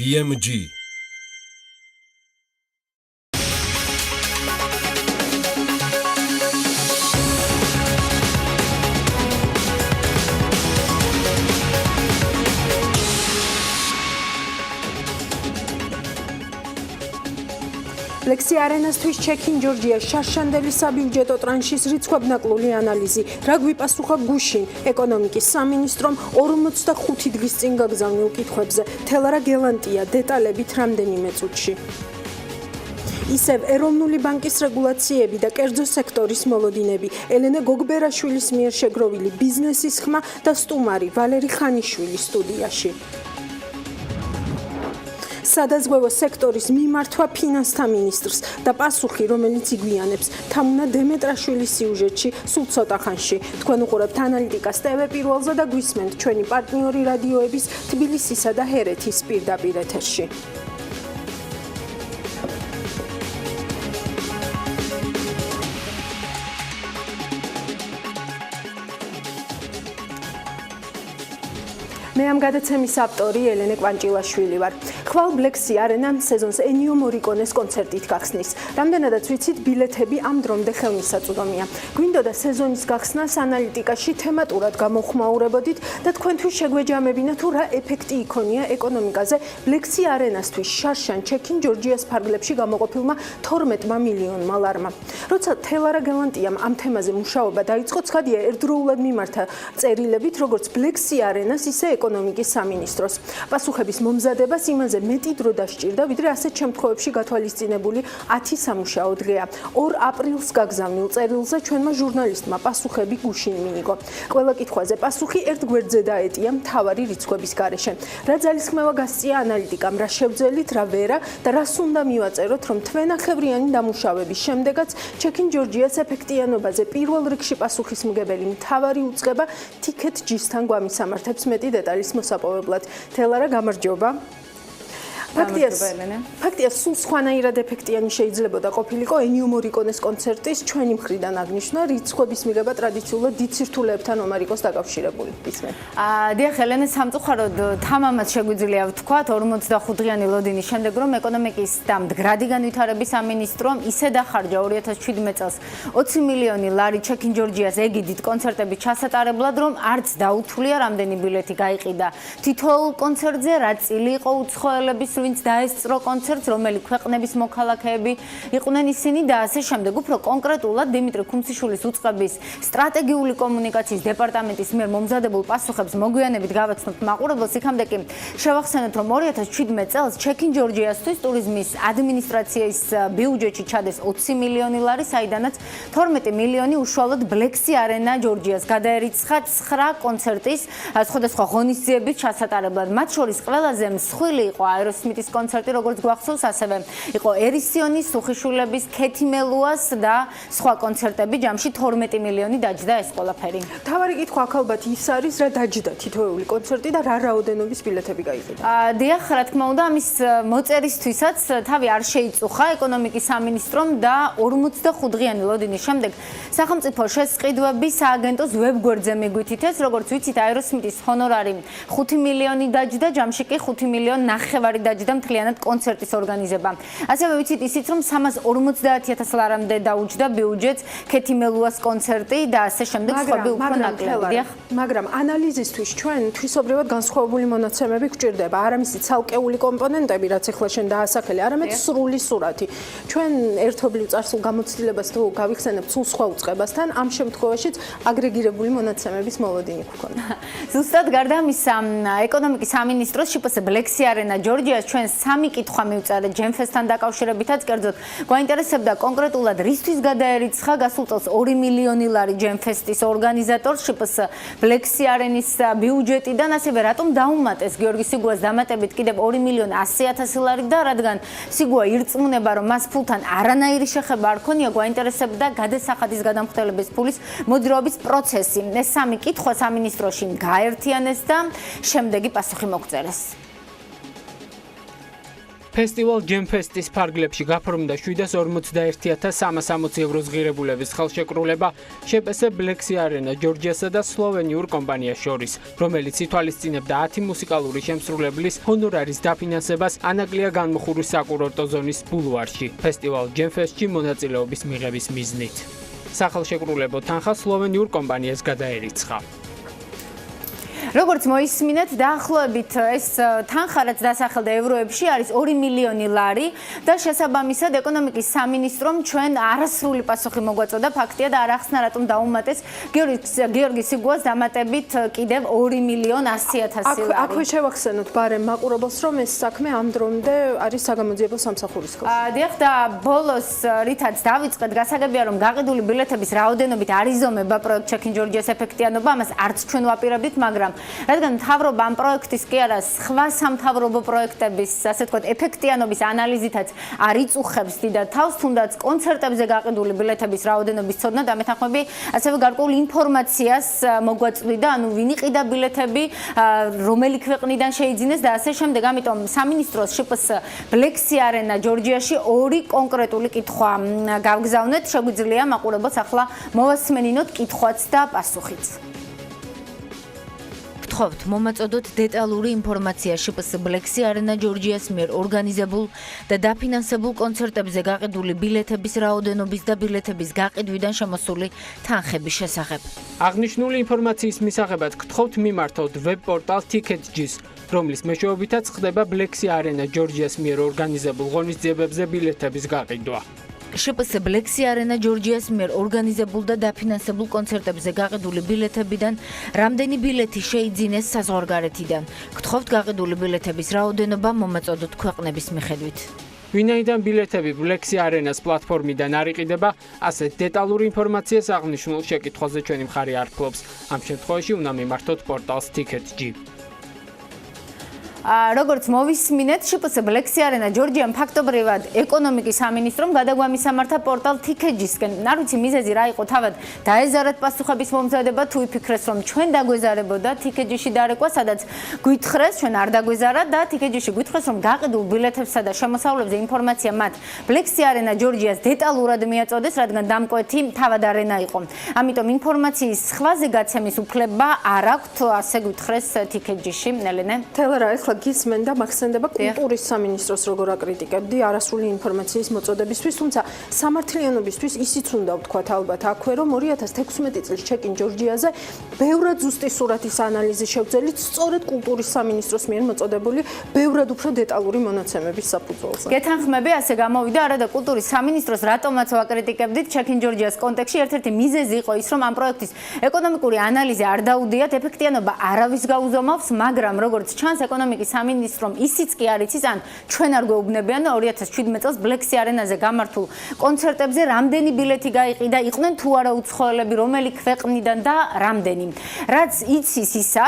BMG ლექსი არენასთვის ჩექინ ჯორჯიას შარშანდელი საბიუჯეტო ტრანშის რიცხვებნაკლული ანალიზი. რა გვიპასუხა გუშინ ეკონომიკის სამინისტრომ 45 დღის წინ გაგზავნილ კითხვებზე. თელარა გელანტია დეტალებით რამდენიმე წუთში. ისევ ეროვნული ბანკის რეგულაციები და კერძო სექტორის მოლოდინები. ელენე გოგბერაშვილის მიერ შეგროვილი ბიზნესის ხმა და სტუმარი ვალერი ხანიშვილი სტუდიაში. სადაზღვევო სექტორის მიმართვა ფინანსთა მინისტრს და პასუხი, რომელიც იგვიანებს თამუნა დემეტრაშვილის სიუჟეტში სულ ცოტა ხანში. თქვენ უყურებთ ანალიტიკას TV პირველზე და გვისმენთ ჩვენი პარტნიორი რადიოების თბილისისა და ჰერეთის პირდაპირ ეთერში. მე ამ გადაცემის ავტორი ელენე კვანჭილაშვილი ვარ. ხვალ ბლექსი არენამ სეზონს ენიო მორიკონეს კონცერტით გახსნის. რამდენადაც ვიცით, ბილეთები ამ დრომდე ხელმისაწვდომია. გვინდოდა სეზონის გახსნას ანალიტიკაში თემატურად გამოხმაურებოდით და თქვენთვის შეგვეჯამებინა თუ რა ეფექტი იქონია ეკონომიკაზე ბლექსი არენასთვის შარშან ჩექინ ჯორჯიას ფარგლებში გამოყოფილმა 12 მილიონმა ლარმა. როცა თელარა გელანტიამ ამ თემაზე მუშაობა დაიწყო, ცხადია ერთდროულად მიმართა წერილებით როგორც ბლექსი არენას, ისე ეკონომიკის სამინისტროს. პასუხების მომზადებას იმაზე მეტი დრო დასჭირდა, ვიდრე ასეთ შემთხვევებში გათვალისწინებული 10 სამუშაო დღეა. 2 აპრილს გაგზავნილ წერილზე ჩვენმა ჟურნალისტმა პასუხები გუშინ მიიღო. ყველა კითხვაზე პასუხი ერთ გვერდზე დაეტია მთავარი რიცხვების გარეშე. რა ძალისხმევა გასწია ანალიტიკამ, რა შევძელით, რა ვერა და რას უნდა მივაწეროთ, რომ თვენახევრიანი დამუშავების შემდეგაც ჩექინ ჯორჯიას ეფექტიანობაზე პირველ რიგში პასუხისმგებელი მთავარი უწყება თიქეთ ჯისთან გვამისამართებს მეტი დეტალის მოსაპოვებლად. თელარა გამარჯობა. ფაქტია, სულ სხვანაირად ეფექტიანი შეიძლებოდა ყოფილიყო ენიო მორიკონეს კონცერტის ჩვენი მხრიდან აღნიშნა რიცხვების მიღება ტრადიციულად დიდ სირთულეებთან ომარ იყოს დაკავშირებული. დიახ, ელენე, სამწუხაროდ თამამად შეგვიძლია ვთქვათ 45 დღიანი ლოდინის შემდეგ, რომ ეკონომიკის და მდგრადი განვითარების სამინისტრომ ისე დახარჯა 2017 წელს 20 მილიონი ლარი ჩექინ ჯორჯიას ეგიდით კონცერტების ჩასატარებლად, რომ არც დაუთვლია რამდენი ბილეთი გაიყიდა თითოეულ კონცერტზე, რა წილი იყო უცხოელების ვინც დაესწრო კონცერტს, რომელი ქვეყნების მოქალაქეები იყვნენ ისინი და ასე შემდეგ. უფრო კონკრეტულად დიმიტრი ქუმციშვილის უწყების სტრატეგიული კომუნიკაციის დეპარტამენტის მიერ მომზადებულ პასუხებს მოგვიანებით გავაცნობთ მაყურებელს. იქამდე კი შევახსენოთ, რომ 2017 წელს ჩექინ ჯორჯიასთვის ტურიზმის ადმინისტრაციის ბიუჯეტში ჩადეს 20 მილიონი ლარი, საიდანაც 12 მილიონი უშუალოდ ბლექსი არენა ჯორჯიას გადაერიცხა 9 კონცერტის სხვადასხვა ღონისძიების ჩასატარებლად. მათ შორის ყველაზე მსხვილი იყო აეროსმითის კონცერტი, როგორც გვახსოვს, ასევე იყო ერისიონის, სუხიშვილების, ქეთიმელუას და სხვა კონცერტები. ჯამში 12 მილიონი დაჯდა ეს ყველაფერი. თავარი კითხვა აქ ალბათ ის არის, რა დაჯდა თითოეული კონცერტი და რა რაოდენობის ბილეთები გაიყიდა. დიახ, რა თქმა უნდა, ამის მოწერისთვისაც თავი არ შეიწუხა ეკონომიკის სამინისტრომ და 45 დღიანი ლოდინის შემდეგ სახელმწიფო შესყიდვების სააგენტოს ვებგვერდზე მიგვითითეს, როგორც ვიცით, აეროსმითის ჰონორარი 5 მილიონი დაჯდა, ჯამში კი 5 მილიონი ნახევარი დაჯდა მთლიანად კონცერტის ორგანიზება. ასევე ვიცით ისიც, რომ 350,000 ლარამდე დაუჯდა ბიუჯეტს ქეთიმელუას კონცერტი და ასე შემდეგ სხვები უფრო ნაკლები. მაგრამ ანალიზისთვის ჩვენ თვისობრივად განსხვავებული მონაცემები გვჭირდება. არამისი ცალკეული კომპონენტები, რაც ახლა შენ დაასახელე, არამედ სრული სურათი. ჩვენ ერთობლივ წარსულ გამოცდილებას თუ გავიხსენებთ სულ სხვა უწყებასთან, ამ შემთხვევაშიც აგრეგირებული მონაცემების მოლოდინი გვქონდა. ზუსტად გარდა ამისა, ეკონომიკის სამინისტროს შპს ბლექსი არენა ჯორჯიას ჩვენ 3 კითხვა მივწერეთ ჯემფესთან დაკავშირებითაც, კერძოდ გვაინტერესებდა კონკრეტულად რისთვის გადაერიცხა გასულ წელს 2 მილიონი ლარი ჯემფესტის ორგანიზატორს შპს ბლექსი არენის ბიუჯეტიდან, ასევე რატომ დაუმატეს გიორგი სიგუას დამატებით კიდევ 2 მილიონი 100,000 ლარი და რადგან სიგუა ირწმუნება, რომ მას ფულთან არანაირი შეხება არ ქონია, გვაინტერესებდა გადასახადის გადამხდელების ფულის მოძრაობის პროცესი. ეს 3 კითხვა სამინისტროში გაერთიანეს და შემდეგი პასუხი მოგწერეს. ფესტივალ ჯემფესტის ფარგლებში გაფორმდა 751,360 ევროს ღირებულების ხელშეკრულება შპს ბლექსი არენა ჯორჯიასა და სლოვენიურ კომპანიას შორის, რომელიც ითვალისწინებდა 10 მუსიკალური შემსრულებლის ჰონორარის დაფინანსებას ანაკლია განმუხურის საკურორტო ზონის ბულვარში, ფესტივალ ჯემფესტში მონაწილეობის მიღების მიზნით. სახელშეკრულებო თანხა სლოვენიურ კომპანიას გადაერიცხა. როგორც მოისმინეთ, დაახლოებით ეს თანხა, რაც დასახელდა ევროებში, არის 2 მილიონი ლარი და შესაბამისად ეკონომიკის სამინისტრომ ჩვენ არასრული პასუხი მოგვაწოდა. ფაქტია და არ ახსნა რატომ დაუმატეს გიორგი სიგუას დამატებით კიდევ 2,100,000 ლარი. აქვე შევახსენოთ ბარემ მაყურებელს, რომ ეს საქმე ამ დრომდე არის საგამოძიებო სამსახურის ხელში. დიახ და ბოლოს რითაც დავიწყეთ, გასაგებია რომ გაყიდული ბილეთების რაოდენობით არ იზომება პროექტ ჩექინ ჯორჯიას ეფექტიანობა, ამას არც ჩვენ ვაპირებდით, მაგრამ რადგან მთავრობა ამ პროექტის კი არა სხვა სამთავრობო პროექტების, ასე ვთქვათ, ეფექტიანობის ანალიზითაც არ იწუხებს დიდად თავს, თუნდაც კონცერტებზე გაყიდული ბილეთების რაოდენობის ცოდნა და მეთანხმები ასევე გარკვეულ ინფორმაციას მოგვაწვდიდა, ანუ ვინ იყიდა ბილეთები, რომელი ქვეყნიდან შეიძინეს და ასე შემდეგ. ამიტომ სამინისტროს შპს ბლექსი არენა ჯორჯიაში 2 კონკრეტული კითხვა გავგზავნეთ. შეგვიძლია მაყურებელს ახლა მოვასმენინოთ კითხვაც და პასუხიც. გთხოვთ მომაწოდოთ დეტალური ინფორმაცია შპს ბლექსი არენა ჯორჯიას მიერ ორგანიზებულ და დაფინანსებულ კონცერტებზე გაყიდული ბილეთების რაოდენობის და ბილეთების გაყიდვიდან შემოსული თანხების შესახებ. აღნიშნული ინფორმაციის მისაღებად გთხოვთ მიმართოთ ვებ-პორტალ TicketJ's, რომლის მეშვეობითაც ხდება ბლექსი არენა ჯორჯიას მიერ ორგანიზებულ ღონისძიებებზე ბილეთების გაყიდვა. შპს ბლექსი არენა ჯორჯიას მიერ ორგანიზებულ და დაფინანსებულ კონცერტებზე გაყიდული ბილეთებიდან რამდენი ბილეთი შეიძინეს საზღვარგარეთიდან. გთხოვთ გაყიდული ბილეთების რაოდენობა მომაწოდოთ ქვეყნების მიხედვით. ვინაიდან ბილეთები ბლექსი არენას პლატფორმიდან არ იყიდება, ასეთ დეტალური ინფორმაციას აღნიშნულ შეკითხვაზე ჩვენი მხარი არ ფლობს. ამ შემთხვევაში უნდა მიმართოთ პორტალს TicketJ. როგორც მოვისმინეთ, შპს ბლექსი არენა ჯორჯიამ ფაქტობრივად ეკონომიკის სამინისტრომ გადაგვამისამართა პორტალ TicketJ-სკენ. არ ვიცი მიზეზი რა იყო, თავად დაეზარათ პასუხების მომზადება, თუ იფიქრეს რომ ჩვენ დაგვეზარებოდა TicketJ-ში დარეკვა, სადაც გვითხრეს, ჩვენ არ დაგვეზარა და TicketJ-ში გვითხრეს, რომ გაყიდულ ბილეთებსა და შემოსავლებზე ინფორმაცია მათ ბლექსი არენა ჯორჯიას დეტალურად მიაწოდეს, რადგან დამკვეთი თავად არენა იყო. ამიტომ ინფორმაციის სხვაზე გაცემის უფლება არ აქვთ, ასე გვითხრეს TicketJ-ში. ნელენე თელარა გისმენ და მახსენდება კულტურის სამინისტროს როგორ აკრიტიკებდი არასრული ინფორმაციის მოწოდებისთვის, თუმცა სამართლიანობისთვის ისიც უნდა ვთქვათ ალბათ აქვე, რომ 2016 წლის ჩეკინ ჯორჯიაზე ბევრად ზუსტი სურათის ანალიზი შევძელით სწორედ კულტურის სამინისტროს მიერ მოწოდებული ბევრად უფრო დეტალური მონაცემების საფუძველზე. გეთანხმები ასე გამოვიდა, არა და კულტურის სამინისტროს რატომაც ვაკრიტიკებდით ჩეკინ ჯორჯიას კონტექსტში, ერთ-ერთი მიზეზი იყო ის, რომ ამ პროექტის ეკონომიკური ანალიზი არ დაუდიათ, ეფექტიანობა არავის გაუზომავს, მაგრამ როგორც ჩანს ეკონომიკის სამინისტრომ ისიც კი არ იცის, ან ჩვენ არ გვეუბნებიან და 2017 წელს ბლექსი არენაზე გამართულ კონცერტებზე რამდენი ბილეთი გაიყიდა, იყვნენ თუ არა უცხოელები, რომელი ქვეყნიდან და რამდენი. რაც იცის ისა,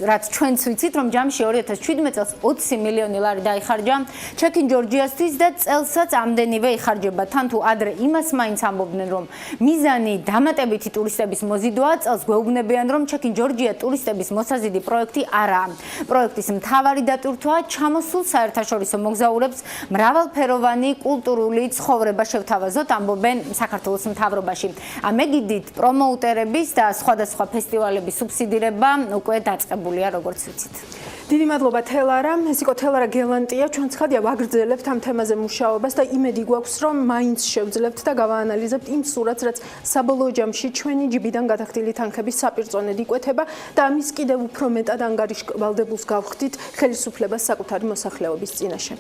რაც ჩვენც ვიცით, რომ ჯამში 2017 წელს 20 მილიონი ლარი დაიხარჯა ჩეკინ ჯორჯიასთვის და წელსაც ამდენივე იხარჯება. თან თუ ადრე იმას მაინც ამბობდნენ, რომ მიზანი დამატებითი ტურისტების მოზიდვაა, წელს გვეუბნებიან, რომ ჩეკინ ჯორჯია ტურისტების მოსაზიდი პროექტი არაა. პროექტის მთავარი დატვირთვაა ჩამოსულ საერთაშორისო მოგზაურებს მრავალფეროვანი კულტურული ცხოვრება შევთავაზოთ, ამბობენ საქართველოს მთავრობაში. ამ ეგიდით პრომოუტერების და სხვადასხვა ფესტივალების სუბსიდირება უკვე დაწყებულია, როგორც ვიცით. დიდი მადლობა თელარა. ეს იყო თელარა გელანტია. ჩვენ ცხადია ვაგრძელებთ ამ თემაზე მუშაობას და იმედი გვაქვს, რომ მაინც შევძლებთ და გავაანალიზებთ იმ სურათს, რაც საბოლოო ჯამში ჩვენი ჯიბიდან გადახდილი თანხების საპირწონედ იკვეთება და ამის კიდევ უფრო მეტად ანგარიშვალდებულს გავხდით ხელისუფლებას საკუთარი მოსახლეობის წინაშე.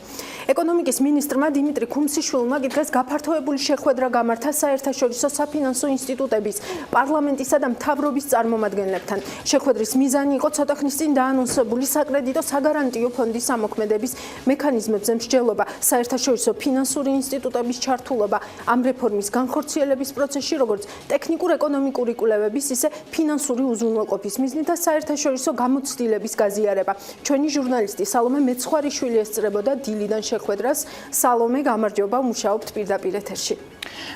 ეკონომიკის მინისტრმა დიმიტრი ქუმსიშვილმა დღეს გაფართოებული შეხვედრა გამართა საერთაშორისო საფინანსო ინსტიტუტების, პარლამენტისა და მთავრობის წარმომადგენლებთან. შეხვედრის მიზანი იყო ცოტა ხნის წინ დაანონსებული საკრედიტო საგარანტიო ფონდის ამოქმედების მექანიზმებზე მსჯელობა, საერთაშორისო ფინანსური ინსტიტუტების ჩართულობა ამ რეფორმის განხორციელების პროცესში, როგორც ტექნიკურ ეკონომიკური კვლევების, ისე ფინანსური უზრუნველყოფის მიზნით და საერთაშორისო გამოცდილების გაზიარება. ჩვენი ჟურნალისტი სალომე მეცხვარიშვილი ესწრებოდა დილიდან შეხვედრას. სალომე, გამარჯობა, მუშაობთ პირდაპირ ეთერში.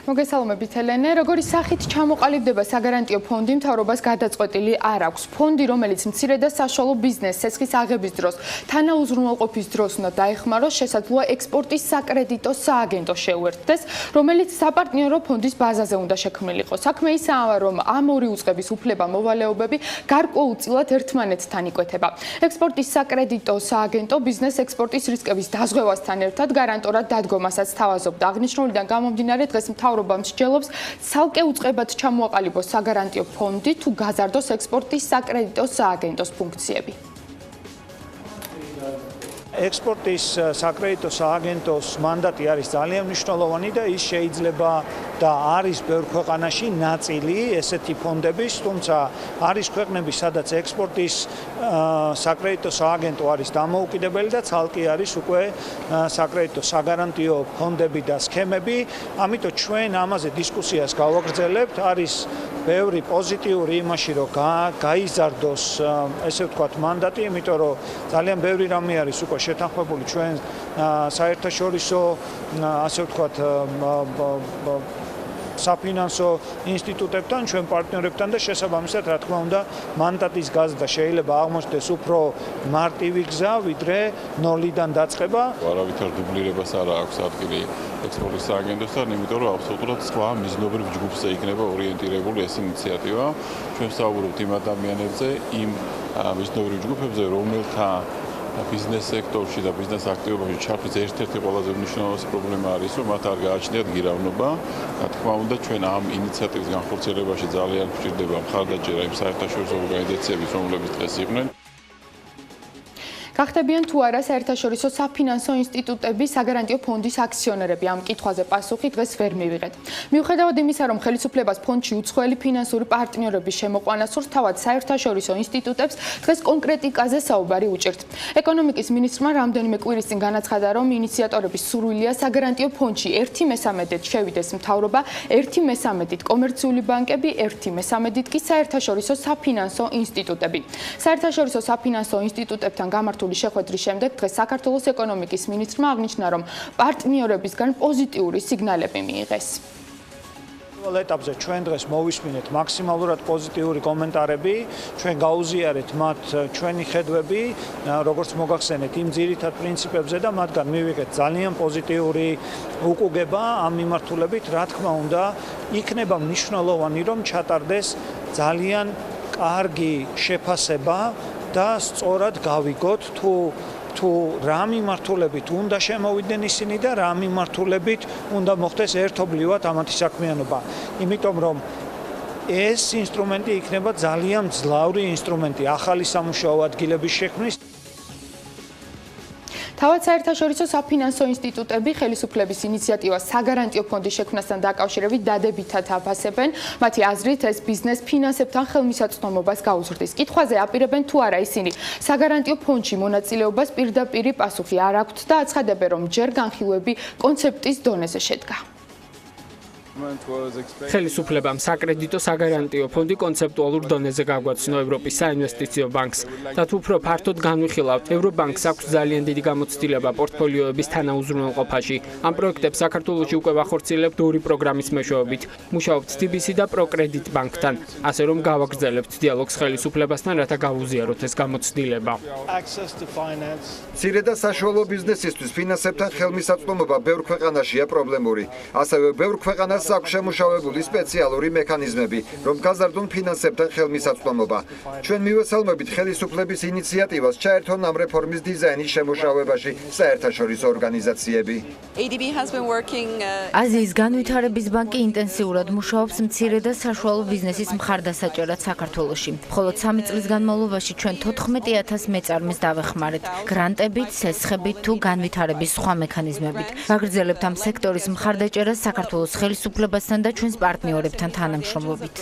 მოგესალმებით ელენე, როგორი სახით ჩამოყალიბდება საგარანტიო ფონდი მთავრობას გადაწყვეტილი არ აქვს. ფონდი, რომელიც მცირე და საშუალო ბიზნესს ცეცხლის აღების დროს, თანაუზრუნველყოფის დროს უნდა დაეხმაროს, შესაძლოა ექსპორტის საკრედიტო სააგენტო შეუერთდეს, რომელიც საპარტნიორო ფონდის ბაზაზე უნდა შექმნილიყო. საქმე ისაა, რომ ამ ორი უწყების უფლება-მოვალეობები გარკვეულწილად ერთმანეთთან იკვეთება. ექსპორტის საკრედიტო სააგენტო ბიზნეს ექსპორტის რისკების დაზღვევასთან ერთად გარანტორად დადგომასაც თავაზობდა. აღნიშნულიდან გამომდინარე დღეს მთავრობამ მსჯელობს ცალკე უწყებად ჩამოაყალიბოს საგარანტიო ფონდი თუ გაზარდოს ექსპორტის საკრედიტო სააგენტოს ფუნქციები. ექსპორტის საკრედიტო სააგენტოს მანდატი არის ძალიან მნიშვნელოვანი და ის შეიძლება და არის ბევრ ქვეყანაში ნაწილი ესეთი ფონდების, თუმცა არის ქვეყნები, სადაც ექსპორტის საკრედიტო სააგენტო არის დამოუკიდებელი და ცალკე არის უკვე საკრედიტო საგარანტიო ფონდები და სქემები. ამიტომ ჩვენ ამაზე დისკუსიას გავაგრძელებთ. არის ბევრი პოზიტიური იმაში, რომ გაიზარდოს ესე ვთქვათ მანდატი, იმიტომ რომ ძალიან ბევრი რამე არის უკვე შეთანხმებული ჩვენ საერთაშორისო ასე ვთქვათ საფინანსო ინსტიტუტებთან, ჩვენ პარტნიორებთან და შესაბამისად, რა თქმა უნდა, მანდატის გაზრდა შეიძლება აღმოჩნდეს უფრო მარტივი გზა, ვიდრე ნოლიდან დაწყება. არავითარ დუბლირებას არ აქვს ადგილი ექსპორტის სააგენტოსთან, იმიტომ რომ აბსოლუტურად სხვა მიზნობრივ ჯგუფზე იქნება ორიენტირებული ეს ინიციატივა. ჩვენ ვსაუბრობთ იმ ადამიანებზე, იმ მიზნობრივ ჯგუფებზე, რომელთა ბიზნეს სექტორში და ბიზნეს აქტივობაში ჩართვის ერთ-ერთი ყველაზე მნიშვნელოვანი პრობლემა არის, რომ მათ არ გააჩნიათ გირავნობა. რა თქმა უნდა, ჩვენ ამ ინიციატივის განხორციელებაში ძალიან გვჭირდება მხარდაჭერა იმ საერთაშორისო ორგანიზაციების, რომლებიც დღეს იყვნენ. გახდებიან თუ არა საერთაშორისო საფინანსო ინსტიტუტების საგარანტიო ფონდის აქციონერები? ამ კითხვაზე პასუხი დღეს ვერ მივიღეთ. მიუხედავად იმისა, რომ ხელისუფლებას ფონდში უცხოელი ფინანსური პარტნიორების შემოყვანას სურს, თავად საერთაშორისო ინსტიტუტებს დღეს კონკრეტიკაზე საუბარი უჭირთ. ეკონომიკის მინისტრმა რამდენიმე კვირის წინ განაცხადა, რომ ინიციატორების სურვილია საგარანტიო ფონდში 1/13 შევიდეს მთავრობა, 1/13 კომერციული ბანკები, 1/13 კი საერთაშორისო საფინანსო ინსტიტუტები. საერთაშორისო საფინანსო ინსტიტუტებთან გამართული შეხვედრის შემდეგ დღეს საქართველოს ეკონომიკის მინისტრმა აღნიშნა, რომ პარტნიორებისგან პოზიტიური სიგნალები მიიღეს. პირველ ეტაპზე ჩვენ დღეს მოვისმინეთ მაქსიმალურად პოზიტიური კომენტარები, ჩვენ გაუზიარეთ მათ ჩვენი ხედვები, როგორც მოგახსენეთ იმ ძირითად პრინციპებზე და მათგან მივიღეთ ძალიან პოზიტიური უკუგება ამ მიმართულებით, რა თქმა უნდა, იქნება მნიშვნელოვანი, რომ ჩატარდეს ძალიან კარგი შეფასება და სწორად გავიგოთ თუ რა მიმართულებით უნდა შემოვიდნენ ისინი და რა მიმართულებით უნდა მოხდეს ერთობლივად ამათი საქმიანობა. იმიტომ რომ ეს ინსტრუმენტი იქნება ძალიან მძლავრი ინსტრუმენტი ახალი სამუშაო ადგილების შექმნის. თავად საერთაშორისო საფინანსო ინსტიტუტები ხელისუფლების ინიციატივას საგარანტიო ფონდის შექმნასთან დაკავშირებით დადებითად აფასებენ. მათი აზრით, ეს ბიზნეს ფინანსებთან ხელმისაწვდომობას გაუზრდის. კითხვაზე აპირებენ თუ არა ისინი საგარანტიო ფონდში მონაწილეობას პირდაპირი პასუხი არ აქვთ და აცხადებენ, რომ ჯერ განხილვები კონცეპტის დონეზე შედგა. ხელისუფლებამ საკრედიტო საგარანტიო ფონდი კონცეპტუალურ დონეზე გაგვაცნო ევროპის საინვესტიციო ბანკს. და თუ უფრო ფართოდ განვიხილავთ, ევრობანკს აქვს ძალიან დიდი გამოცდილება პორტფოლიოების თანაუზრუნველყოფაში. ამ პროექტებს საქართველოში უკვე ვახორციელებთ ორი პროგრამის მეშვეობით. მუშაობთ TBC და პროკრედიტ ბანკთან, ასე რომ გავაგრძელებთ დიალოგს ხელისუფლებასთან, რათა გავუზიაროთ ეს გამოცდილება. მცირე და საშუალო ბიზნესისთვის ფინანსებთან ხელმისაწვდომობა ბევრ ქვეყანაშია პრობლემური. ასევე ბევრ ქვეყანას აქვს შემუშავებული სპეციალური მექანიზმები, რომ გაზარდონ ფინანსებთან ხელმისაწვდომობა. ჩვენ მივესალმებით ხელისუფლების ინიციატივას ჩაერთონ ამ რეფორმის დიზაინის შემუშავებაში საერთაშორისო ორგანიზაციები. აზიის განვითარების ბანკი ინტენსიურად მუშაობს მცირე და საშუალო ბიზნესის მხარდასაჭერად საქართველოში. მხოლოდ 3 წლის განმავლობაში ჩვენ 14,000 მეწარმეს დავეხმარეთ გრანტებით, სესხებით თუ განვითარების სხვა მექანიზმებით. ვაგრძელებთ ამ სექტორის მხარდაჭერას საქართველოს ხელისუფლებასთან და ჩვენს პარტნიორებთან თანამშრომლობით.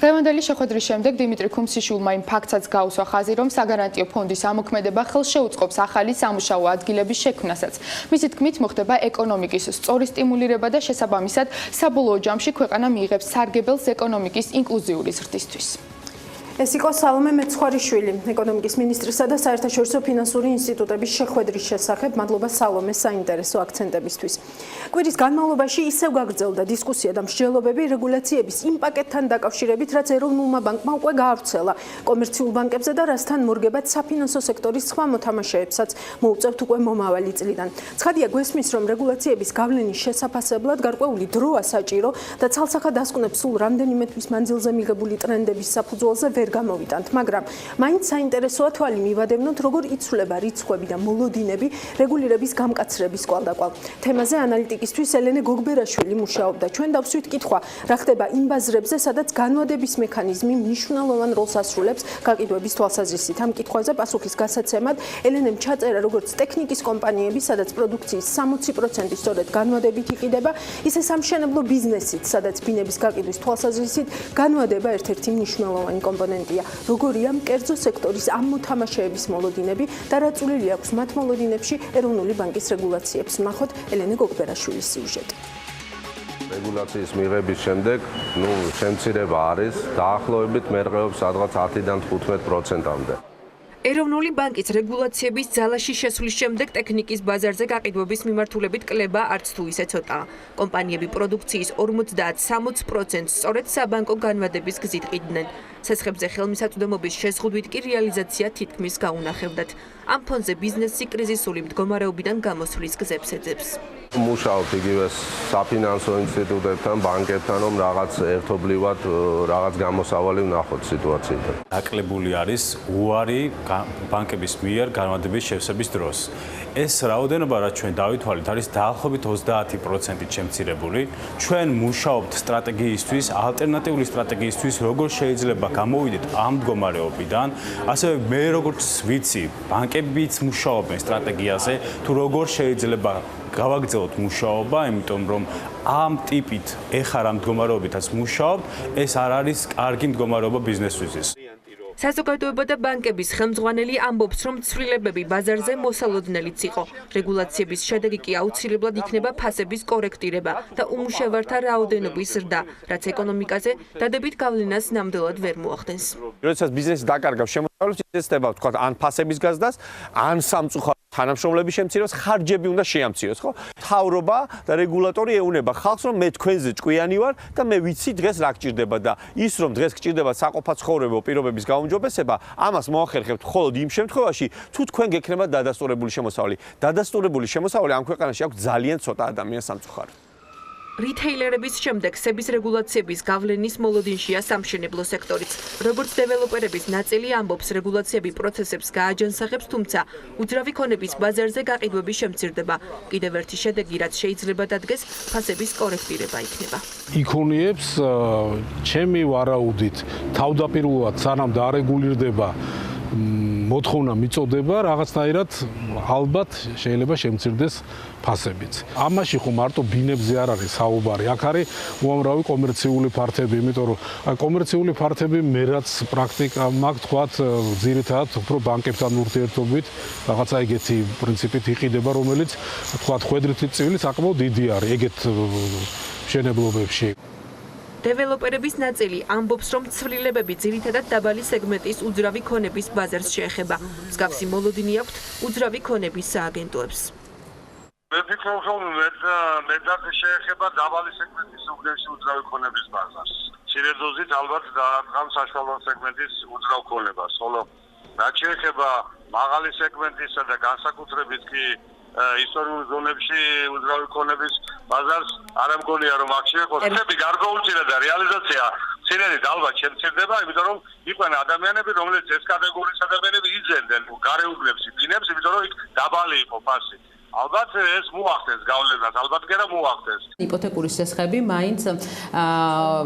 დღევანდელი შეხვედრის შემდეგ დიმიტრი ქუმსიშვილმა იმ ფაქტსაც გაუსვა ხაზი, რომ საგარანტიო ფონდის ამოქმედება ხელშეუწყობს ახალი სამუშაო ადგილების შექმნასაც. მისი თქმით, მოხდება ეკონომიკის სწორი სტიმულირება და შესაბამისად საბოლოო ჯამში ქვეყანა მიიღებს სარგებელს ეკონომიკის ინკლუზიური ზრდისთვის. ეს იყო სალომე მეცხვარიშვილი, ეკონომიკის მინისტრისა და საერთაშორისო ფინანსური ინსტიტუტების შეხვედრის შესახებ. მადლობა სალომეს საინტერესო აქცენტებისთვის. კვირის განმავლობაში ისევ გაგრძელდა დისკუსია და მსჯელობები რეგულაციების იმ პაკეტთან დაკავშირებით, რაც ეროვნულმა ბანკმა უკვე გაავრცელა კომერციულ ბანკებზე და რასთან მორგებად საფინანსო სექტორის სხვა მოთამაშეებსაც მოუწევთ უკვე მომავალი წლიდან. ცხადია გვესმის, რომ რეგულაციების გავლენის შესაფასებლად გარკვეული დროა საჭირო და ცალსახად დასკვნებს სულ რამდენიმე თვის მანძილზე მიღებული ტრენდების საფუძველზე ვერ გამოვიტანთ, მაგრამ მაინც საინტერესოა თვალი მივადევნოთ, როგორ იცვლება რიცხვები და მოლოდინები რეგულირების გამკაცრების კვალდაკვალ. თემაზე ანალიტიკისთვის ელენე გოგბერაშვილი მუშაობდა. ჩვენ დავსვით კითხვა, რა ხდება იმ ბაზრებზე, სადაც განვადების მექანიზმი მნიშვნელოვან როლს ასრულებს გაყიდვების თვალსაზრისით. ამ კითხვაზე პასუხის გასაცემად ელენემ ჩაწერა, როგორც ტექნიკის კომპანიები, სადაც პროდუქციის 60% სწორედ განვადებით იყიდება, ისე სამშენებლო ბიზნესით, სადაც ბინების გაყიდვის თვალსაზრისით განვადება ერთ-ერთი მნიშვნელოვანი კომპონენტია. როგორია კერძო სექტორის ამ მოთამაშეების მოლოდინები და რა წვლილი აქვს მათ მოლოდინებში ეროვნული ბანკის რეგულაციებს. ნახოთ ელენე გოგბერაშვილის სიუჟეტი. რეგულაციის მიღების შემდეგ, შემცირება არის დაახლოებით მერყეობს სადღაც 10-დან 15%-მდე. ეროვნული ბანკის რეგულაციების ძალაში შესვლის შემდეგ ტექნიკის ბაზარზე გაყიდვების მიმართულებით კლება არც თუ ისე ცოტაა. კომპანიები პროდუქციის 50-60% სწორედ საბანკო განვადების გზით ყიდნენ. ცეცხლებზე ხელმისაწვდომობის შეზღუდვით კი რეალიზაცია თითქმის გაუნახებდათ. ამ ფონზე ბიზნესი კრიზისული მდგომარეობიდან გამოსვლის გზებს ეძებს. მუშაობთ იგივე საფინანსო ინსტიტუტებთან, ბანკებთან, რომ რაღაც ერთობლივად რაღაც გამოსავალი ვნახოთ სიტუაციიდან. დაკლებული არის უარი ბანკების მიერ განვადების შევსების დროს. ეს რაოდენობა, რაც ჩვენ დავითვალეთ, არის დაახლოებით 30%-ით შემცირებული. ჩვენ მუშაობთ სტრატეგიისთვის, ალტერნატიული სტრატეგიისთვის, როგორ შეიძლება გამოვიდეთ ამ მდგომარეობიდან. ასევე მე როგორც ვიცი, ბანკებიც მუშაობენ სტრატეგიაზე, თუ როგორ შეიძლება გავაგრძელოთ მუშაობა, იმიტომ რომ ამ ტიპით ეხარ ამ მდგომარეობითაც მუშაობთ, ეს არ არის კარგი მდგომარეობა ბიზნესისთვის. საზოგადოება და ბანკების ხელმძღვანელი ამბობს, რომ ცვლილებები ბაზარზე მოსალოდნელიც იყო. რეგულაციების შედეგი კი აუცილებლად იქნება ფასების კორექტირება და უმუშევართა რაოდენობის ზრდა, რაც ეკონომიკაზე დადებით გავლენას ნამდვილად ვერ მოახდენს. როდესაც ბიზნესი დაკარგავს შემოსავლებს, იცეცდება თქვა ან ფასების გაზრდას, ან სამწუხაროდ თანამშრომლების შემცირებას, ხარჯები უნდა შეამციროს, ხო? მთავრობა და რეგულატორი ეუნება ხალხს, რომ მე თქვენზე ჭკვიანი ვარ და მე ვიცი დღეს რა გჭირდება და ის რომ დღეს გჭირდება საყოფაცხოვრებო პირობების გაუმჯობესება, ამას მოახერხებთ მხოლოდ იმ შემთხვევაში, თუ თქვენ გექნება დადასტურებული შემოსავალი. დადასტურებული შემოსავალი ამ ქვეყანაში აქვს ძალიან ცოტა ადამიანს სამწუხაროდ. რითეილერების შემდეგ სების რეგულაციების გავლენის მოლოდინშია სამშენებლო სექტორიც. როგორც დეველოპერების ნაწილი ამბობს, რეგულაციები პროცესებს გააჯანსაღებს, თუმცა უძრავი ქონების ბაზარზე გაყიდვები შემცირდება. კიდევ ერთი შედეგი, რაც შეიძლება დადგეს, ფასების კორექტირება იქნება. იქონიებს ჩემი ვარაუდით, თავდაპირველად სანამ დაარეგულირდება მოთხოვნა მიწოდება, რაღაცნაირად ალბათ შეიძლება შემცირდეს ფასებიც. ამაში ხო მარტო ბინებზე არ არის საუბარი, აქ არის უამრავი კომერციული ფართები, იმიტომ რომ კომერციული ფართები მე რაც პრაქტიკა მაქვს, თქვათ, ძირითადად უფრო ბანკებთან ურთიერთობით რაღაცა ეგეთი პრინციპით იყიდება, რომელიც თქვათ, ხვედრითი წილი საკმაოდ დიდი არის ეგეთ მშენებლობებში. დეველოპერების ნაწილი ამბობს, რომ ცვლილებები ძირითადად დაბალი სეგმენტის უძრავი ქონების ბაზარს შეეხება. მსგავსი მოლოდინი აქვთ უძრავი ქონების სააგენტოებს. მე ვფიქრობ, რომ მეტად შეეხება დაბალი სეგმენტის უბნებში უძრავი ქონების ბაზარს. მცირე დოზით ალბათ დაადგამს საშუალო სეგმენტის უძრავ ქონებას, ხოლო რაც შეეხება მაღალი სეგმენტისა და განსაკუთრებით კი ისტორიულ ზონებში უძრავი ქონების ბაზარს არ ამგონია რომ აქ შეეხოს. ხები გარკვეულწილად და რეალიზაცია მცირედით ალბათ შემცირდება, იმიტომ რომ იყვნენ ადამიანები, რომლებიც ეს კატეგორიის ადამიანები იძენდნენ გარეუბნებს, ბინებს, იმიტომ რომ იქ დაბალი იყო ფასი. ალბათ ეს მოახდენს გავლენას, ალბათ კი არა მოახდენს. იპოთეკური შესხები მაინც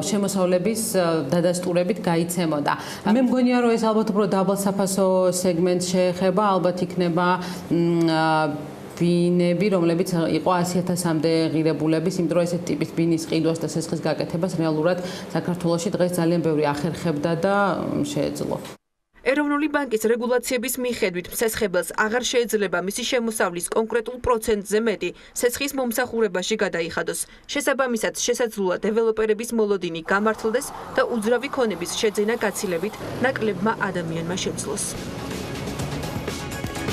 შემოსავლების დადასტურებით გაიცემოდა. მე მგონია რომ ეს ალბათ უფრო დაბალ საფასო სეგმენტს შეეხება, ალბათ იქნება ბინები, რომლებიც იყო 100,000-მდე ღირებულების, იმიტომ რომ ესეთი ტიპის ბინის ყიდვას და სესხის გაკეთებას რეალურად საქართველოში დღეს ძალიან ბევრი ახერხებდა და შეეძლო. ეროვნული ბანკის რეგულაციების მიხედვით მცესხებელს აღარ შეეძლება მისი შემოსავლის კონკრეტულ პროცენტზე მეტი სესხის მომსახურებაში გადაიხადოს. შესაბამისად, შესაძლოა დეველოპერების მოლოდინი გამართლდეს და უძრავი ქონების შეძენა გაცილებით ნაკლებმა ადამიანმა შეძლოს.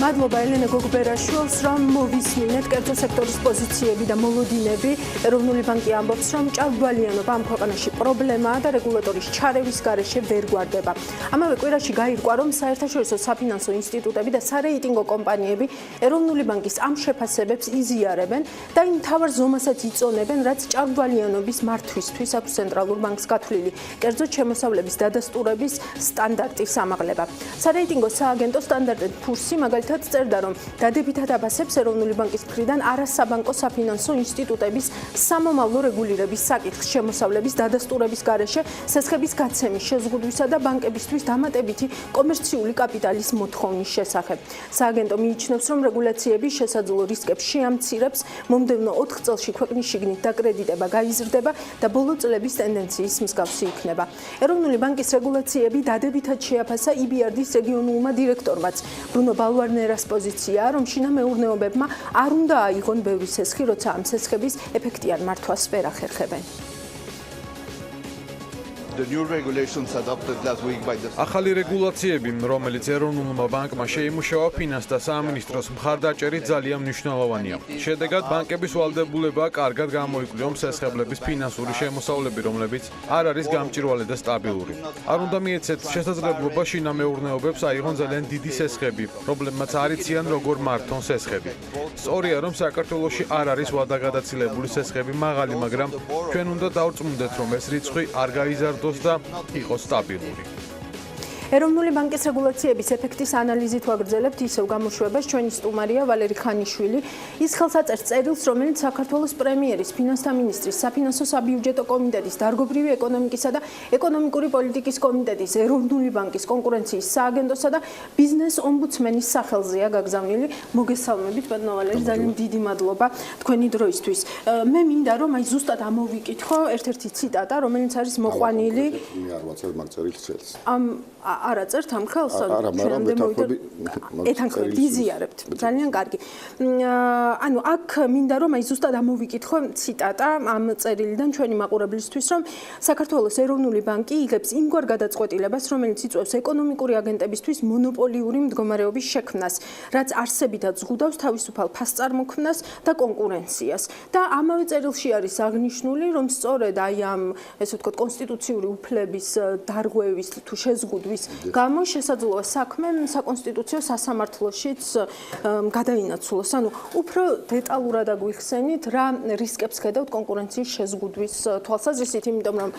მადლობა ელენე გოგბერაშვილს, რომ მოვისმინეთ კერძო სექტორის პოზიციები და მოლოდინები. ეროვნული ბანკი ამბობს, რომ ჭარბვალიანობა ამ ქვეყანაში პრობლემაა და რეგულატორის ჩარევის გარეშე ვერ გვარდება. ამავე კვირაში გაირკვა, რომ საერთაშორისო საფინანსო ინსტიტუტები და სარეიტინგო კომპანიები ეროვნული ბანკის ამ შეფასებებს იზიარებენ და იმ მთავარ ზომასაც იწონებენ, რაც ჭარბვალიანობის მართვისთვის აქვს ცენტრალურ ბანკს გათვლილი კერძო შემოსავლების დადასტურების სტანდარტის ამაღლება. სარეიტინგო სააგენტო სტანდარტ & პურსი მაგალითად წერდა, რომ დადებითად აფასებს ეროვნული ბანკის მხრიდან არასაბანკო საფინანსო ინსტიტუტების სამომავლო რეგულირების საკითხს შემოსავლების დადასტურების გარეშე სესხების გაცემის შეზღუდვისა და ბანკებისთვის დამატებითი კომერციული კაპიტალის მოთხოვნის შესახებ. სააგენტო მიიჩნევს, რომ რეგულაციები შესაძლო რისკებს შეამცირებს, მომდევნო 4 წელში ქვეყნის შიგნით დაკრედიტება გაიზრდება და ბოლო წლების ტენდენციის მსგავსი იქნება. ეროვნული ბანკის რეგულაციები დადებითად შეაფასა EBRD-ის რეგიონულმა დირექტორმაც ბრუნო ბალვარნერას პოზიციაა, რომ შინა მეურნეობებმა არ უნდა აიღონ ბევრი სესხი, როცა ამ სესხების ეფექტიან მართვას ვერ ახერხებენ. ახალი რეგულაციები, რომელიც ეროვნულმა ბანკმა შეიმუშავა ფინანს და სამინისტროს მხარდაჭერით ძალიან მნიშვნელოვანია. შედეგად ბანკების ვალდებულება კარგად გამოიკვლია სესხებლების ფინანსური შემოსავლები, რომლებიც არ არის გამჭვირვალე და სტაბილური. არ უნდა მიეცეთ შესაძლებლობა შინა მეურნეობებს აიღონ ძალიან დიდი სესხები, რომლებმაც არ იციან როგორ მართონ სესხები. სწორია, რომ საქართველოში არ არის ვადაგადაცილებული სესხები მაღალი, მაგრამ ჩვენ უნდა დავწმუნდეთ, რომ ეს რიცხვი არ გაიზარდოს და იყოს სტაბილური. ეროვნული ბანკის რეგულაციების ეფექტის ანალიზით ვაგრძელებთ ისევ გამოშვებას. ჩვენი სტუმარია ვალერი ხანიშვილი. ის ხელსაწერს წერილს, რომელიც საქართველოს პრემიერის, ფინანსთა მინისტრის, საფინანსო საბიუჯეტო კომიტეტის, დარგობრივი ეკონომიკისა და ეკონომიკური პოლიტიკის კომიტეტის, ეროვნული ბანკის, კონკურენციის სააგენტოსა და ბიზნეს ომბუდსმენის სახელზეა გაგზავნილი. მოგესალმებით, ბატონო ვალერი, ძალიან დიდი მადლობა თქვენი დროისთვის. მე მინდა რომ აი ზუსტად ამოვიკითხო ერთ-ერთი ციტატა, რომელიც არის მოყვანილი არა წერთ ამ ხელს? ჩვენამდე მოვიდა. ეთანხმებით, იზიარებთ. ძალიან კარგი. ანუ აქ მინდა რომ აი ზუსტად ამოვიკითხო ციტატა ამ წერილიდან ჩვენი მაყურებლისთვის, რომ საქართველოს ეროვნული ბანკი იღებს იმგვარ გადაწყვეტილებას, რომელიც იწვევს ეკონომიკური აგენტებისთვის მონოპოლიური მდგომარეობის შექმნას, რაც არსებითად ზღუდავს თავისუფალ ფასწარმოქმნას და კონკურენციას. და ამავე წერილში არის აღნიშნული, რომ სწორედ აი ამ ესე ვთქვათ კონსტიტუციური უფლების დარღვევის თუ შეზღუდვის გამო შესაძლოა საქმე საკონსტიტუციო სასამართლოშიც გადაინაცვლოს. ანუ უფრო დეტალურად აგვიხსენით, რა რისკებს ხედავთ კონკურენციის შეზღუდვის თვალსაზრისით, იმიტომ რომ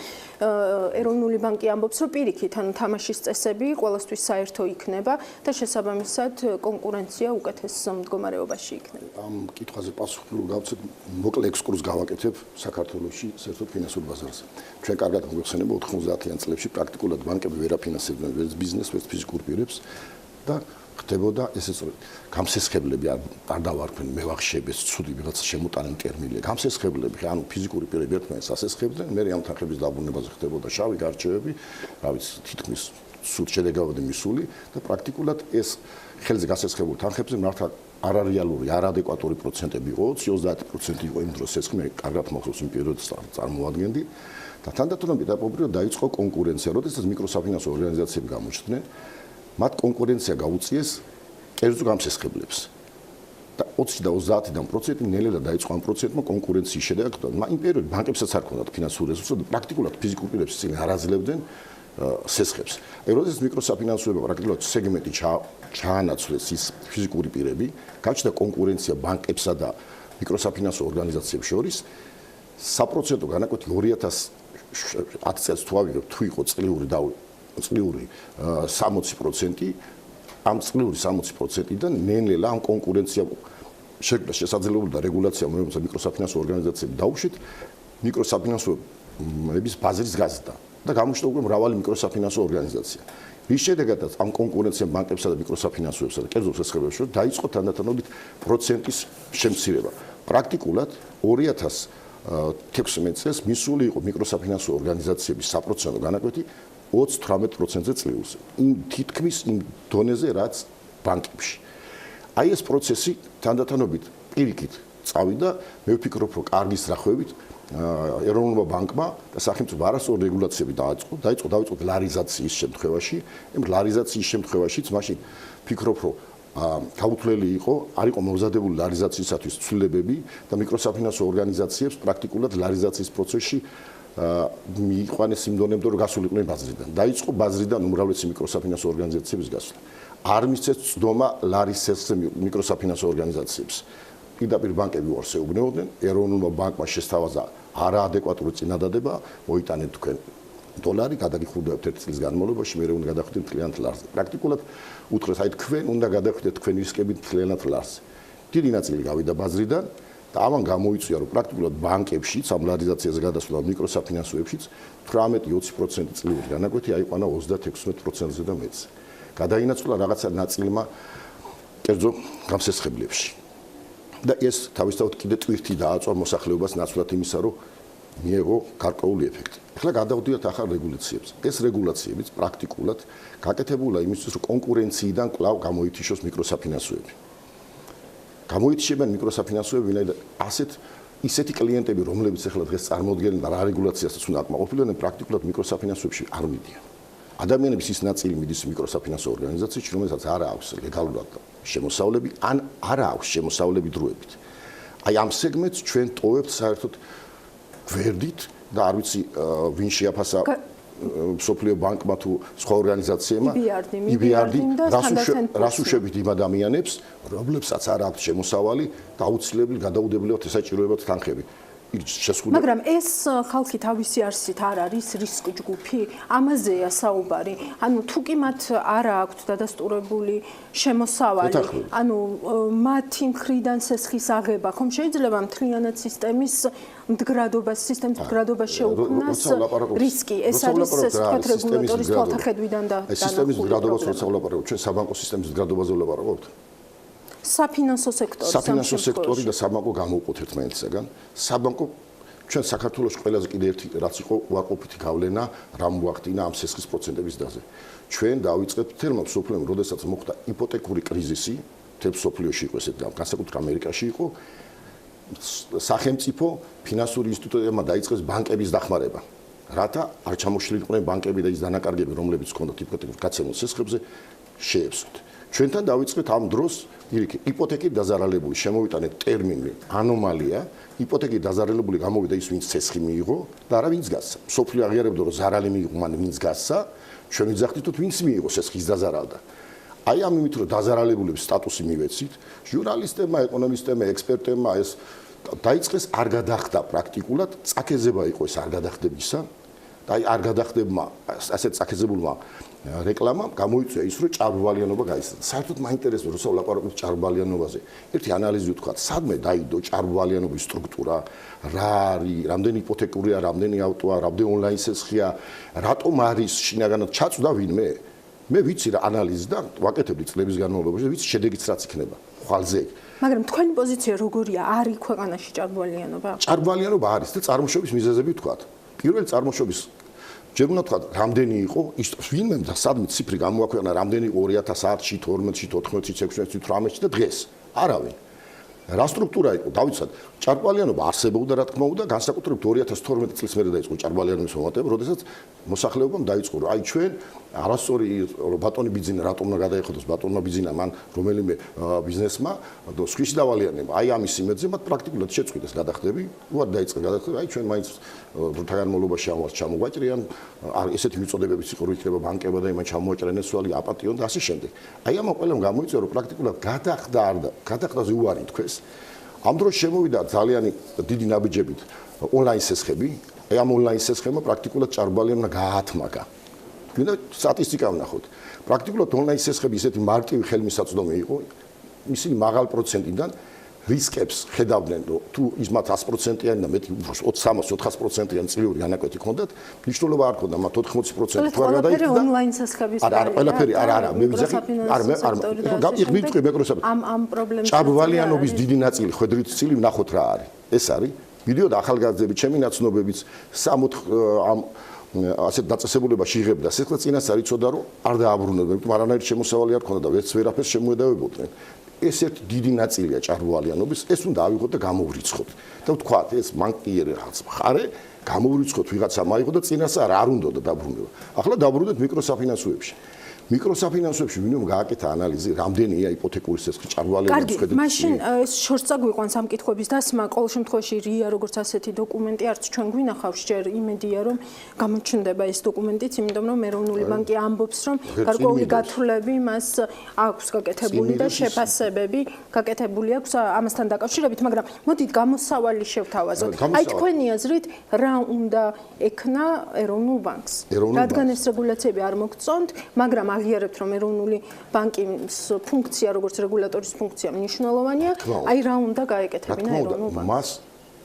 ეროვნული ბანკი ამბობს, რომ პირიქით, ანუ თამაშის წესები ყველასთვის საერთო იქნება და შესაბამისად კონკურენცია უკეთეს მდგომარეობაში იქნება. ამ კითხვაზე პასუხი გავცეთ, მოკლე ექსკურსს გავაკეთებ საქართველოში საერთო ფინანსურ ბაზარზე. ჩვენ კარგად მოიხსენება 90-იან წლებში პრაქტიკულად ბანკები ვერ აფინანსებდნენ ვერც ბიზნესს, ვერც ფიზიკურ პირებს და ხდებოდა ესე სწორედ გამსესხებლები არ დავარქვენ მევახშებეს ცუდი ვიღაცა შემოტანილი ტერმინია გამსესხებლები ანუ ფიზიკური პირები ერთმანეთს ასესხებდნენ მე ამ თანხების დაბრუნებაზე ხდებოდა შავი გარჩევები რა ვიცი თითქმის სულ შედეგავდი მისული და პრაქტიკულად ეს ხელზე გასესხებულ თანხებზე მართლა არარეალური, არადეკვატური პროცენტები იყო 30% იყო იმ დროს სესხი მე კარგად მახსოვს იმ პერიოდს წარმოადგენდი და თანდათანობით დაპყრობრივად დაიწყო კონკურენცია, როდესაც მიკროსაფინანსო ორგანიზაციები გამოჩნდნენ, მათ კონკურენცია გაუწიეს კერძო გამსესხებლებს. და 20 და 30-დან პროცენტი ნელ-ნელა დაიწყო ამ პროცენტმა კონკურენციის შედეგად, იმ პერიოდში ბანკებსაც არ ქონდათ ფინანსური რესურსი და პრაქტიკულად ფიზიკურ პირებს წინ არ აძლევდნენ სესხებს. როდესაც მიკროსაფინანსოება პრაქტიკულად სეგმენტი ჩაანაცვლეს ის ფიზიკური პირები, გაჩნდა კონკურენცია ბანკებსა და მიკროსაფინანსო ორგანიზაციებს შორის, საპროცენტო განაკვეთი 2010 წელს თუ ავიღებ თუ იყო წლიური 60%, ამ წლიური 60%-დან ნელ-ნელა ამ კონკურენცია შექმნა შესაძლებელი და რეგულაცია მომეწონა მიკროსაფინანსო ორგანიზაციები დაუშვით მიკროსაფინანსოების ბაზრის გაზრდა და გამოჩნდა უკვე მრავალი მიკროსაფინანსო ორგანიზაცია. რის შედეგადაც ამ კონკურენციამ ბანკებსა და მიკროსაფინანსოებსა და კერძო სესხებებს შორის დაიწყო თანდათანობით პროცენტის შემცირება. პრაქტიკულად 2016 წელს მისული იყო მიკროსაფინანსო ორგანიზაციების საპროცენტო განაკვეთი 20-18%-ზე წლიურზე. იმ თითქმის იმ დონეზე, რაც ბანკებში. აი ეს პროცესი თანდათანობით პირიქით წავიდა, მე ვფიქრობ, რომ კარგი სწრაფებით ეროვნულმა ბანკმა და სახელმწიფო არასწორი რეგულაციები დაიწყო ლარიზაციის შემთხვევაში. იმ ლარიზაციის შემთხვევაშიც მაშინ ვფიქრობ, რომ გაუთვლელი იყო, არ იყო მომზადებული ლარიზაციისათვის ცვლილებები და მიკროსაფინანსო ორგანიზაციებს პრაქტიკულად ლარიზაციის პროცესში მიიყვანეს იმ დონემდე, რომ გასულიყვნენ ბაზრიდან. დაიწყო ბაზრიდან უმრავლესი მიკროსაფინანსო ორგანიზაციების გასვლა. არ მისცეს ცდომა ლარიზაციას მიკროსაფინანსო ორგანიზაციებს. პირდაპირ ბანკები უარს ეუბნეოდნენ, ეროვნულმა ბანკმა შესთავაზა არაადეკვატური წინადადება, მოიტანეთ თქვენ დოლარი, გადაგიხურდებით 1 წლის განმავლობაში, მე უნდა გადახვიდეთ მთლიანად ლარზე. პრაქტიკულად უთხრეს, აი თქვენ უნდა გადახვიდეთ თქვენი რისკებით მთლიანად ლარზე. დიდი ნაწილი გავიდა ბაზრიდან და ამან გამოიწვია, რომ პრაქტიკულად ბანკებშიც, ამ ლარიზაციაზე გადასვლა მიკროსაფინანსოებშიც 18-20% წლიური განაკვეთი აიყვანა 36%-ზე და მეტზე. გადაინაცვლა რაღაცა ნაწილმა კერძო გამსესხებლებში. და ეს თავისთავად კიდე ტვირთი დააწვა მოსახლეობას ნაცვლად იმისა, რომ მიიღო გარკვეული ეფექტი. ახლა გადავდივართ ახალ რეგულაციებს. ეს რეგულაციებიც პრაქტიკულად გაკეთებულა იმისთვის, რომ კონკურენციიდან კვლავ გამოითიშოს მიკროსაფინანსოები. გამოითიშებიან მიკროსაფინანსოები, ვინაიდან ისეთი კლიენტები, რომლებიც ახლა დღეს წარმოადგენენ რა რეგულაციასაც უნდა აკმაყოფილებენ, პრაქტიკულად მიკროსაფინანსოებში არ მიდიან. ადამიანების ის ნაწილი მიდის მიკროსაფინანსო ორგანიზაციაში, რომელსაც არ აქვს ლეგალურად შემოსავლები, ან არ აქვს შემოსავლები დროებით. აი ამ სეგმენტს ჩვენ ტოვებთ საერთოდ გვერდით და არ ვიცი ვინ შეაფასა მსოფლიო ბანკმა თუ სხვა ორგანიზაციებმა იბიარდი რას უშვებით იმ ადამიანებს, რომლებსაც არ აქვს შემოსავალი და აუცილებლად გადაუდებელია ესაჭიროებათ თანხები. მაგრამ ეს ხალხი თავისი არსით არ არის რისკ ჯგუფი? ამაზეა საუბარი. ანუ თუ კი მათ არ აქვთ დადასტურებული შემოსავალი, ანუ მათი მხრიდან სესხის აღება, ხომ შეიძლება მთლიანად სისტემის მდგრადობას შეუქმნას რისკი? ეს არის ეს თქვათ რეგულატორის თვალთახედვიდან და სისტემის მდგრადობას როცა ვლაპარაკობთ, ჩვენ საბანკო სისტემის მდგრადობაზე ვლაპარაკობთ. საფინანსო სექტორი და საბანკო გამოვყოთ ერთმანეთისაგან. საბანკო ჩვენ საქართველოს ყველაზე კიდე ერთი რაც იყო უარყოფითი გავლენა, რამ მოახდინა ამ სესხის პროცენტების დაზე. ჩვენ დავიწყეთ თელმა მსოფლიომ, როდესაც მოხდა იპოთეკური კრიზისი, თელ მსოფლიოში იყო ესეთ განსაკუთრებით ამერიკაში იყო, სახელმწიფო ფინანსური ინსტიტუტებმა დაიწყეს ბანკების დახმარება. რათა არ ჩამოშლილიყვნენ ბანკები და ის დანაკარგები, რომლებიც ჰქონდათ იპოთეკურ გაცემულ სესხებზე, შეეცვლათ. ჩვენთან დავიწყეთ ამ დროს იპოთეკით დაზარალებული, შემოვიტანეთ ტერმინი ანომალია, იპოთეკით დაზარალებული გამოვიდა ის, ვინც სესხი მიიღო და არა ვინც გასცა. მსოფლიო აღიარებდა, რომ ზარალი მიიღო, მან ვინც გასცა, ჩვენ ვიძახდით, ვინც მიიღო სესხის დაზარალდა. აი ამ იმით, რომ დაზარალებულების სტატუსი მივეცით, ჟურნალისტებმა, ეკონომისტებმა, ექსპერტებმა ეს დაიწყეს არ გადახდა პრაქტიკულად, წაქეზება იყო ეს არ გადახდებისა. და აი არ გადახდებმა, ასეთ წაქეზებულმა რეკლამამ გამოიწვია ის, რომ ჭარბვალიანობა გაიზარდა. საერთოდ მაინტერესებს, როცა ვლაპარაკობთ ჭარბვალიანობაზე. ერთი ანალიზი ვთქვათ, სადმე დაიდო ჭარბვალიანობის სტრუქტურა, რა არის, რამდენი იპოთეკურია, რამდენი ავტოა, რამდენი ონლაინ სესხია, რატომ არის შინაგანად ჩაწვდა ვინმე? მე ვიცი რა ანალიზი და ვაკეთებდი წლების განმავლობაში, ვიცი შედეგიც რაც იქნება. ხვალზე. მაგრამ თქვენი პოზიცია როგორია? არის ქვეყანაში ჭარბვალიანობა? ჭარბვალიანობა არის და წარმოშობის მიზეზები ვთქვათ. პირველი წარმოშობის ჯერ უნდა თქვა რამდენი იყო ის ვინმე და სადმე ციფრი გამოაქვეყნა რამდენი 2010-ში, 12-ში, 14-ში, 16-ში, 18-ში და დღეს არავინ. რა სტრუქტურა იყო? დავიცვათ, ჭარბვალიანობა არსებობდა, რა თქმა უნდა, განსაკუთრებით 2012 წლის მერე დაიწყო ჭარბვალიანობის მომატება, როდესაც მოსახლეობამ დაიწყო, რომ აი ჩვენ არასწორი ბატონი ბიძინა, რატომ უნდა გადაიხადოს ბატონმა ბიძინა, მან რომელიმე ბიზნესმა სხვისი დავალიანება. აი ამის იმედზე მათ პრაქტიკულად შეწყვიტეს გადახდები, უარ დაიწყეს გადახდები, აი ჩვენ მაინც დროთა განმავლობაში ამას ჩამოვაჭრიან, ესეთი მიწოდებებიც იყო, რომ იქნება ბანკება და იმან ჩამოვაჭრენ ესვალი, აპატიონ და ასე შემდეგ. აი ამ ყველამ გამოიწვია, რომ პრაქტიკულად გადახდა არ და გადახდაზე უარი თქვეს. ამ დროს შემოვიდა ძალიან დიდი ნაბიჯებით ონლაინ სესხები. აი ამ ონლაინ სესხებმა პრაქტიკულად ჭარბვალიანობა გაათმაგა. მინდა სტატისტიკა ვნახოთ. პრაქტიკულად ონლაინ სესხები ისეთი მარტივი ხელმისაწვდომი იყო, ისინი მაღალ პროცენტიდან რისკებს ხედავდნენ, რომ თუ ის მათ 100%-იანი და მეტი 300-400%-იანი წლიური განაკვეთი ჰქონდათ, მნიშვნელობა არ ჰქონდა, მათ 80% თუ არ გადაიხდა. ონლაინ სესხების არა, ყველაფერი არა, მე ვიძახი, მივიტყვი მეკროსაბ. ამ პრობლემას ჭარბვალიანობის დიდი ნაწილი, ხვედრით წილი ვნახოთ რა არის. ეს არის. მიდიოდა ახალგაზრდები, ჩემი ნაცნობებიც 60 ასეთ დაწესებულებაში იღებდა სიხლე წინასწარ იცოდა რომ არ დააბრუნებდნენ, მაგრამ არანაირი შემოსავალი არ ქონდა და ვერც ვერაფერს შემოედავებოდნენ. ეს ერთი დიდი ნაწილია ჭარბვალიანობის, ეს უნდა ავიღოთ და გამოვრიცხოთ. და ვთქვათ, ეს მანკიერი რაღაც მხარე გამოვრიცხოთ, ვიღაცა მაიღო და წინასწარ არ უნდა დაბრუნება. ახლა დაბრუნდეთ მიკროსაფინანსოებში. მიკროსაფინანსოებში ვინმე გააკეთა ანალიზი, რამდენია იპოთეკური სესხი ჭარბვალიანობის ხედავთ. მაშინ ეს შორს წაგვიყვანს ამ კითხვების დასმა, ყოველ შემთხვევაში რია როგორც ასეთი დოკუმენტი არც ჩვენ გვინახავს ჯერ იმედია რომ გამოჩნდება ეს დოკუმენტიც, იმიტომ რომ ეროვნული ბანკი ამბობს რომ გარკვეული გათვლები მას აქვს გაკეთებული და შეფასებები გაკეთებული აქვს ამასთან დაკავშირებით, მაგრამ მოდით გამოსავალი შევთავაზოთ. აი თქვენი აზრით რა უნდა ექნა ეროვნულ ბანკს? რადგან ეს რეგულაციები არ მოგწონთ, მაგრამ აღიარებთ რომ ეროვნული ბანკის ფუნქცია როგორც რეგულატორის ფუნქცია მნიშვნელოვანია, აი რა უნდა გაეკეთებინა ეროვნულ ბანკს? მას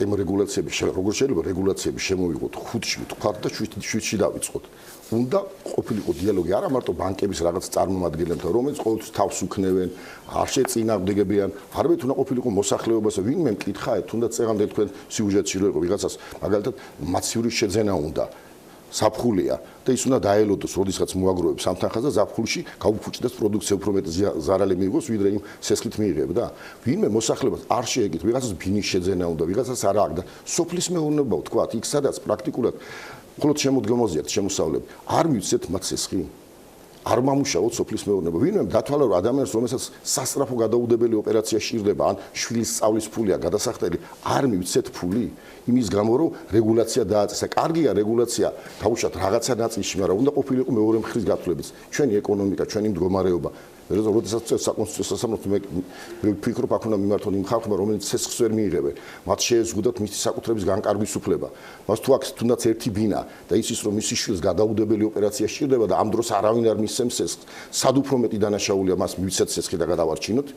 ამ რეგულაციები როგორც შეიძლება რეგულაციები შემოვიღოთ 5-ში ვთქვათ და 7-ში დავიწყოთ. უნდა ყოფილიყო დიალოგი არა მარტო ბანკების რაღაც წარმომადგენლებთან, რომელიც ყოველთვის თავს უქნევენ, არ შეწინააღმდეგებიან, არამედ უნდა ყოფილიყო მოსახლეობასა, ვინმე მკითხა, თუნდაც წეგამდე თქვენ სიუჟეტში რო იყო ვიღაცას, მაგალითად მაციური შეძენა უნდა. საფხულია და ის უნდა დაელოდოს, როდესაც მოაგროვებს სამთანხას და ზაფხულში გაუფუჭდეს პროდუქცია უფრო მეტ ზარალი მიიღოს, ვიდრე იმ სესხლით მიიღებ და ვინმე მოსახლეობას არ შეეგეთ, ვიღაცას ბინის შეძენა უნდა, ვიღაცას არა აქვს და სოფლის მეურნეობა ვთქვათ, იქ სადაც პრაქტიკულად მხოლოდ შემოდგომაზეა შემოსავლები, არ მივცეთ მათ სესხი. არ მომუშაოთ სოფლის მეურნეობა. ვინმე დათვალა რომ ადამიანს რომელსაც სასწრაფო გადაუდებელი ოპერაცია სჭირდება, ან შვილის სწავლის ფულია გადასახდელი, არ მივცეთ ფული. იმის გამო რომ რეგულაცია დააწესა. კარგია რეგულაცია, თავშად რაღაცა ნაწილში, მაგრამ უნდა ყოფილიყო მეორე მხრის გათვლებიც. ჩვენი ეკონომიკა, ჩვენი მდგომარეობა. როდესაც საკონსტიტუციო სასამართლო მე ვფიქრობ, აქ უნდა მიმართონ იმ ხალხმა, რომელიც სესხს ვერ მიიღებენ. მათ შეეზღუდათ მისი საკუთრების განკარგვის უფლება. მას თუ აქვს თუნდაც ერთი ბინა და იცის რომ მისი შვილს გადაუდებელი ოპერაცია სჭირდება და ამ დროს არავინ არ მისცემს სესხს, სად უფრო მეტი დანაშაულია მას მივცეთ სესხი და გადავარჩინოთ.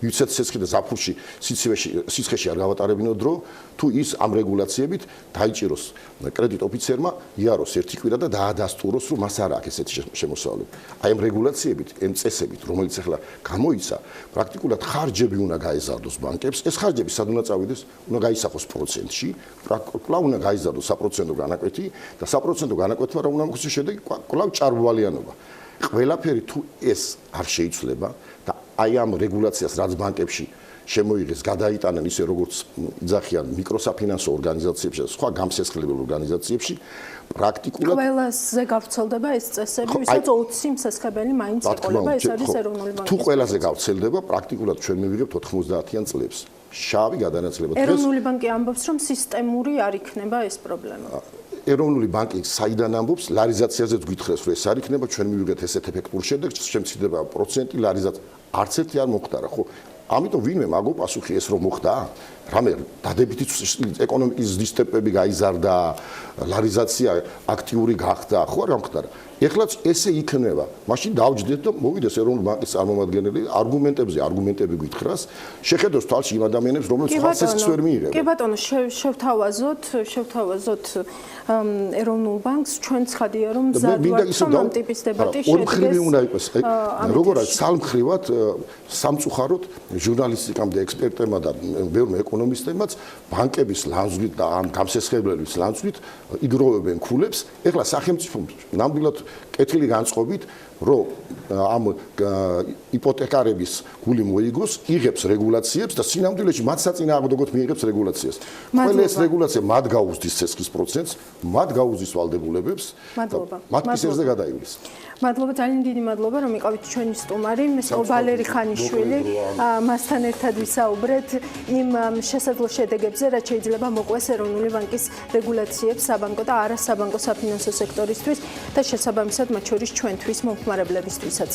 მივცეთ სესხი და ზაფხულში სიცხეში არ გავატარებინო დრო, თუ ის ამ რეგულაციებით დაიჭიროს კრედიტ ოფიცერმა, იაროს ერთი კვირა და დაადასტუროს, რომ მას არ აქვს ესეთი შემოსავლები. აი ამ რეგულაციებით, ამ წესებით, რომელიც ახლა გამოიცა, პრაქტიკულად ხარჯები უნდა გაეზარდოს ბანკებს. ეს ხარჯები სად უნდა წავიდეს? უნდა გაისახოს პროცენტში, კვლავ უნდა გაიზარდოს საპროცენტო განაკვეთი და საპროცენტო განაკვეთმა რა უნდა მოხდეს შედეგი? კვლავ ჭარბვალიანობა. ყველაფერი თუ ეს არ შეიცვლება და აი ამ რეგულაციას რაც ბანკებში შემოიღეს, გადაიტანენ ისე როგორც იძახიან მიკროსაფინანსო ორგანიზაციებში და სხვა გამსესხლებელ ორგანიზაციებში, პრაქტიკულად ყველაზე გავრცელდება ეს წესები, ვისაც 20 მსესხებელი მაინც ეყოლება, ეს არის ეროვნული ბანკის. თუ ყველაზე გავრცელდება, პრაქტიკულად ჩვენ მივიღებთ 90-იან წლებს. შავი გადანაცვლება. ეროვნული ბანკი ამბობს, რომ სისტემური არ იქნება ეს პრობლემა. ეროვნული ბანკი საიდან ამბობს, ლარიზაციაზეც გითხრეს, რომ ეს არ იქნება, ჩვენ მივიღეთ ესეთ ეფექტურ შედეგს, შემცირდება პროცენტი ლარიზაცია. არც ერთი არ მოხდარა, ხო? ამიტომ ვინმე მაგო პასუხი ეს რომ მოხდა, რამე დადებითი ეკონომიკის ზრდის ტემპები გაიზარდა, ლარიზაცია აქტიური გახდა, ხო არ გამხდარა. ეხლაც ესე იქნება. მაშინ დავჯდეთ და მოვიდეს ეროვნული ბანკის წარმომადგენელი არგუმენტები გითხრას, შეხედოს თვალში იმ ადამიანებს, რომლებიც ხალხს ვერ მიიღებენ. კი ბატონო, შევთავაზოთ ეროვნულ ბანკს, ჩვენ ცხადია რომ მზად ამ ტიპის დებატი შედგეს. ორმხრივი უნდა იყოს. როგორ არის სალმხრივად, სამწუხაროდ ჟურნალისტიკამდე ექსპერტებმა და ბევრ ეკონომისტებმაც ბანკების ლანძვლით და ამ გამსესხებლების ლანძვლით იგროვებენ ქულებს. ეხლა სახელმწიფო ნამდვილად კეთილი განწყობით, რომ ამ იპოთეკარების გული მოიგოს, იღებს რეგულაციებს და სინამდვილეში მათ საწინააღმდეგოდ მიიღებს რეგულაციას. ყველა ეს რეგულაცია მათ გაუზდის სესხის პროცენტს, მათ გაუზდის ვალდებულებებს და მათ მიზეზზე გადაივლის. მადლობა, ძალიან დიდი მადლობა, რომ იყავით ჩვენი სტუმარი, ვალერი ხანიშვილი. მასთან ერთად ვისაუბრეთ იმ შესაძლო შედეგებზე, რაც შეიძლება მოყვეს ეროვნული ბანკის რეგულაციებს საბანკო და არასაბანკო საფინანსო სექტორისთვის და შესაბამისად მათ შორის ჩვენთვის მომხმარებლებისთვისაც.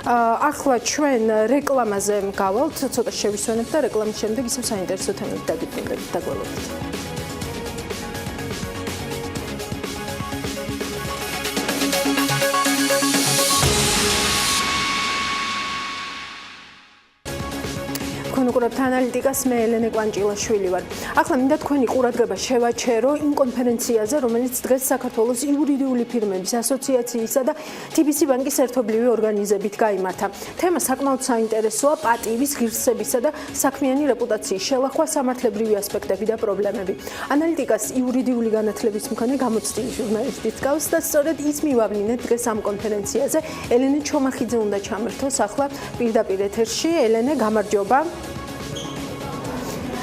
ახლა ჩვენ რეკლამაზე გავალთ, ცოტა შევისვენებთ და რეკლამის შემდეგ ისევ საინტერესო თემებით დაგიბრუნდებით. დაგვალობთ. თქვენ უყურებთ ანალიტიკას, მე ელენე კვანჭილაშვილი ვარ. ახლა მინდა თქვენი ყურადღება შევაჩერო იმ კონფერენციაზე, რომელიც დღეს საქართველოს იურიდიული ფირმების ასოციაციისა და TBC ბანკის ერთობლივი ორგანიზებით გაიმართა. თემა საკმაოდ საინტერესოა, პატივის, ღირსებისა და საქმიანი რეპუტაციის შელახვა, სამართლებრივი ასპექტები და პრობლემები. ანალიტიკას იურიდიული განათლების მქონე გამოცდილი ჟურნალისტიც გავს და სწორედ ის მივავლინეთ დღეს ამ კონფერენციაზე. ელენე ჩომახიძე უნდა ჩამერთოს ახლა პირდაპირ ეთერში. ელენე, გამარჯობა.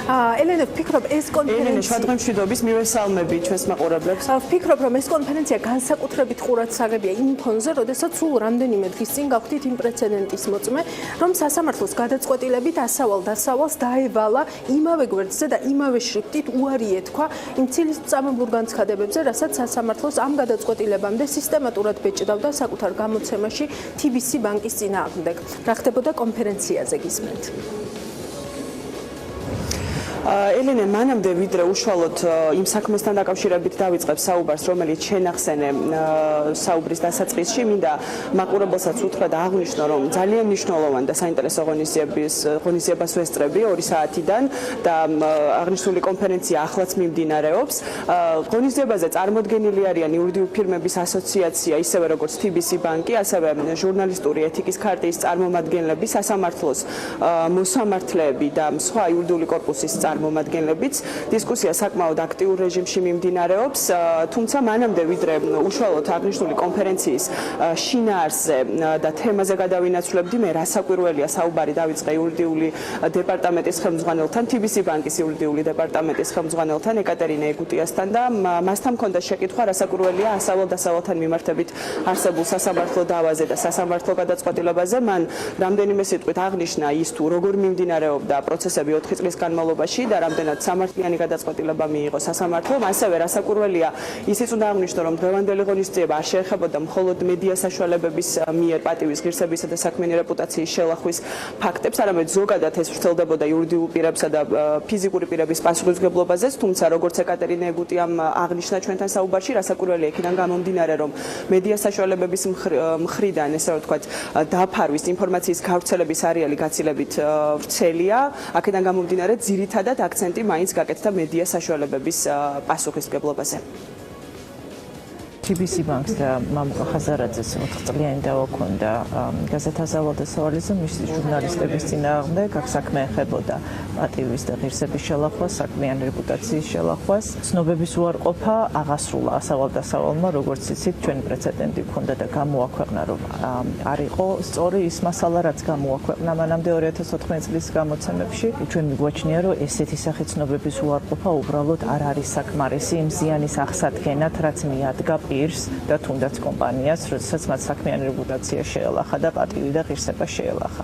ელენე, ვფიქრობ ეს კონფერენცია შევადღემშვიდობის მივესალმები ჩვენს მაყურებლებს. ვფიქრობ, რომ ეს კონფერენცია განსაკუთრებით ყურადსაღებია იმ ფონზე, როდესაც სულ რამდენიმე დღის წინ გავხდით იმ პრეცედენტის მოწმე, რომ სასამართლოს გადაწყვეტილებით ასავალ-დასავალს დაევალა იმავე გვერდზე და იმავე შრიფტით უარი ეთქვა იმ ცილისწამებლურ განცხადებებზე, რასაც სასამართლოს ამ გადაწყვეტილებამდე სისტემატურად ბეჭდავდა საკუთარ გამოცემაში TBC ბანკის წინააღმდეგ. რა ხდებოდა კონფერენციაზე გისმენთ? ელენე, მანამდე ვიდრე უშუალოდ იმ საქმესთან დაკავშირებით დავიწყებ საუბარს, რომელიც შენახსენე საუბრის დასაწყისში, მინდა მაყურებელსაც უთხრა და აღვნიშნო, რომ ძალიან მნიშვნელოვანი და საინტერესო ღონისძიებას ვესწრები 2 საათიდან და აღნიშნული კონფერენცია ახლაც მიმდინარეობს. ღონისძიებაზე წარმოდგენილი არიან იურიდიული ფირმების ასოციაცია, ისევე როგორც TBC ბანკი, ასევე ჟურნალისტური ეთიკის ქარტიის წარმომადგენლები, სასამართლოს მოსამართლეები და სხვა იურიდიული კორპუსის წარმომადგენლებიც. დისკუსია საკმაოდ აქტიურ რეჟიმში მიმდინარეობს, თუმცა მანამდე ვიდრე უშუალოდ აღნიშნული კონფერენციის შინაარსზე და თემაზე გადავინაცვლებდი, მე რასაკვირველია საუბარი დავიწყე იურიდიული დეპარტამენტის ხელმძღვანელთან, TBC ბანკის იურიდიული დეპარტამენტის ხელმძღვანელთან ეკატერინე ეგუტიასთან და მასთან მქონდა შეკითხვა, რასაკვირველია ასავალ-დასავალთან მიმართებით არსებულ სასამართლო დავაზე და სასამართლო გადაწყვეტილებაზე. მან რამდენიმე სიტყვით აღნიშნა ის თუ როგორ მიმდინარეობდა პროცესები 4 წლის განმავლობაში და რამდენად სამართლიანი გადაწყვეტილება მიიღო სასამართლომ. ასევე რასაკვირველია ისიც უნდა აღვნიშნო, რომ დღევანდელი ღონისძიება არ შეეხებოდა მხოლოდ მედია საშუალებების მიერ პატივის, ღირსებისა და საქმიანი რეპუტაციის შელახვის ფაქტებს, არამედ ზოგადად ეს ვრცელდებოდა იურიდიულ პირებსა და ფიზიკური პირების პასუხისმგებლობაზეც. თუმცა როგორც ეკატერინე ეგუტიამ აღნიშნა ჩვენთან საუბარში, რასაკვირველია იქიდან გამომდინარე, რომ მედია საშუალებების მხრიდან, ესე რომ ვთქვათ, დაფარვის ინფორმაციის გავრცელების არეალი გაცილებით ვრცელია. აქედან გამომდინარე ძირითადად აქცენტი მაინც გაკეთდა მედია საშუალებების პასუხისმგებლობაზე. TBC ბანკს და მამუკა ხაზარაძეს 4 წლიანი დავა ჰქონდა გაზეთ ასავალ-დასავალზე მისი ჟურნალისტების წინააღმდეგ, აქ საქმე ეხებოდა პატივის და ღირსების შელახვას, საქმიანი რეპუტაციის შელახვას. ცნობების უარყოფა აღასრულა ასავალ-დასავალმა, როგორც იცით, ჩვენი პრეცედენტი ჰქონდა და გამოაქვეყნა, რომ არ იყო სწორი ის მასალა, რაც გამოაქვეყნა მანამდე 2014 წლის გამოცემებში. ჩვენ მიგვაჩნია, რომ ესეთი სახის ცნობების უარყოფა უბრალოდ არ არის საკმარისი იმ ზიანის აღსადგენად, რაც მიადგა და თუნდაც კომპანიას, როდესაც მათ საქმიანი რეპუტაცია შეელახა და პატივი და ღირსება შეელახა.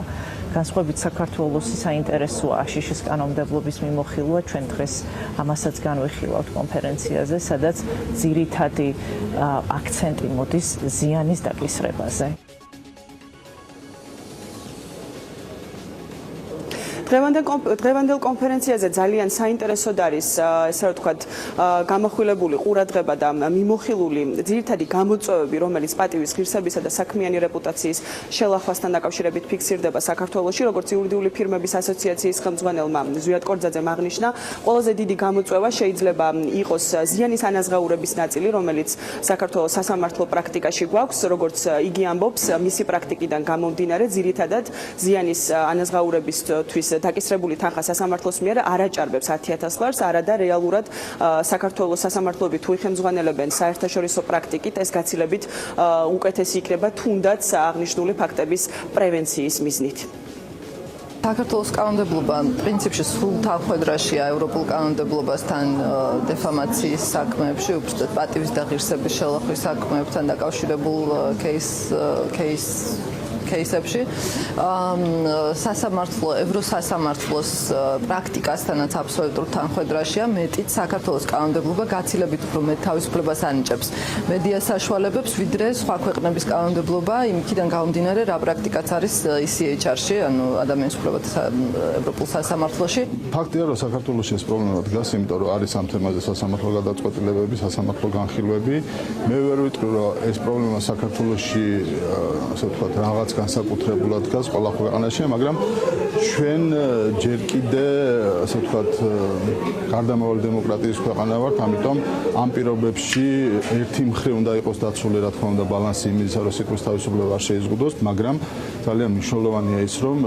განსხვავებით საქართველოს საინტერესოა აშშ-ის კანონმდებლობის მიმოხილვა, ჩვენ დღეს ამასაც განვიხილავთ კონფერენციაზე, სადაც ძირითადი აქცენტი მოდის ზიანის დაკისრებაზე. დღევანდელ კონფერენციაზე ძალიან საინტერესოდ არის, ესე რომ ვთქვათ, გამახვილებული ყურადღება და მიმოხილული ძირითადი გამოწვევები, რომელიც პატივის, ღირსებისა და საქმიანი რეპუტაციის შელახვასთან დაკავშირებით ფიქსირდება საქართველოში, როგორც იურიდიული ფირმების ასოციაციის ხელმძღვანელმა ზვიად კორძაძემ აღნიშნა, ყველაზე დიდი გამოწვევა შეიძლება იყოს ზიანის ანაზღაურების ნაწილი, რომელიც საქართველოს სასამართლო პრაქტიკაში გვაქვს, როგორც იგი ამბობს, მისი პრაქტიკიდან გამომდინარე, ძირითადად ზიანის ანაზღაურებისთვის დაკისრებული თანხა სასამართლოს მიერ არ აჭარბებს 10,000 ლარს, არადა რეალურად საქართველოს სასამართლოები თუ იხელმძღვანელებენ საერთაშორისო პრაქტიკით, ეს გაცილებით უკეთესი იქნება თუნდაც აღნიშნული ფაქტების პრევენციის მიზნით. საქართველოს კანონმდებლობა პრინციპში სრულ თანხვედრაშია ევროპულ კანონმდებლობასთან დეფამაციის საქმეებში, უბრალოდ პატივის და ღირსების შელახვის საქმეებთან დაკავშირებულ кейსებში სასამართლო ევროსასამართლოს პრაქტიკასთანაც აბსოლუტურ თანხვედრაშია, მეტიც საქართველოს კანონმდებლობა გაცილებით უფრო მეტ თავისუფლებას ანიჭებს მედია საშუალებებს, ვიდრე სხვა ქვეყნების კანონმდებლობა, იმიქიდან გამომდინარე, რა პრაქტიკაც არის ECHR-ში, ანუ ადამიანის უფლებათა ევროპულ სასამართლოში. ფაქტია, რომ საქართველოში ეს პრობლემა დგას, იმიტომ რომ არის ამ თემაზე სასამართლო გადაწყვეტილებები, სასამართლო განხილვები. მე ვერ ვიტყვი, რომ ეს პრობლემა საქართველოში, ასე ვთქვათ, რაღაც განსაკუთრებულად დგას ყველა ქვეყანაში, მაგრამ ჩვენ ჯერ კიდე, ასე ვთქვათ, გარდამავალი დემოკრატიის ქვეყანა ვართ, ამიტომ ამ პირობებში ერთი მხრივ უნდა იყოს დაცული, რა თქმა უნდა, ბალანსი იმისა, რომ სიტყვის თავისუფლება არ შეიზღუდოს, მაგრამ ძალიან მნიშვნელოვანია ის, რომ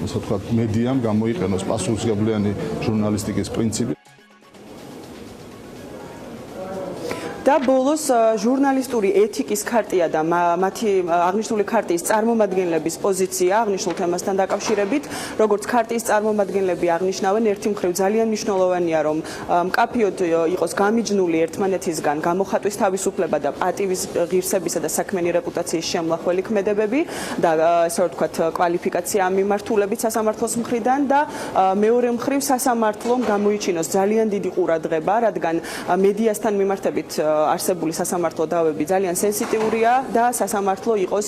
ასე ვთქვათ, მედიამ გამოიყენოს პასუხისმგებლიანი ჟურნალისტიკის პრინციპი. და ბოლოს ჟურნალისტური ეთიკის ქარტია და მათი აღნიშნული ქარტიის წარმომადგენლების პოზიცია აღნიშნულ თემასთან დაკავშირებით, როგორც ქარტიის წარმომადგენლები აღნიშნავენ, ერთი მხრივ ძალიან მნიშვნელოვანია, რომ მკაფიოდ იყოს გამიჯნული ერთმანეთისგან გამოხატვის თავისუფლება და პატივის ღირსებისა და საქმიანი რეპუტაციის შემლახველი ქმედებები და ასე ვთქვათ, კვალიფიკაცია ამ მიმართულებით სასამართლოს მხრიდან და მეორე მხრივ სასამართლომ გამოიჩინოს ძალიან დიდი ყურადღება, რადგან მედიასთან მიმართებით არსებული სასამართლო დავები ძალიან სენსიტიურია და სასამართლო იყოს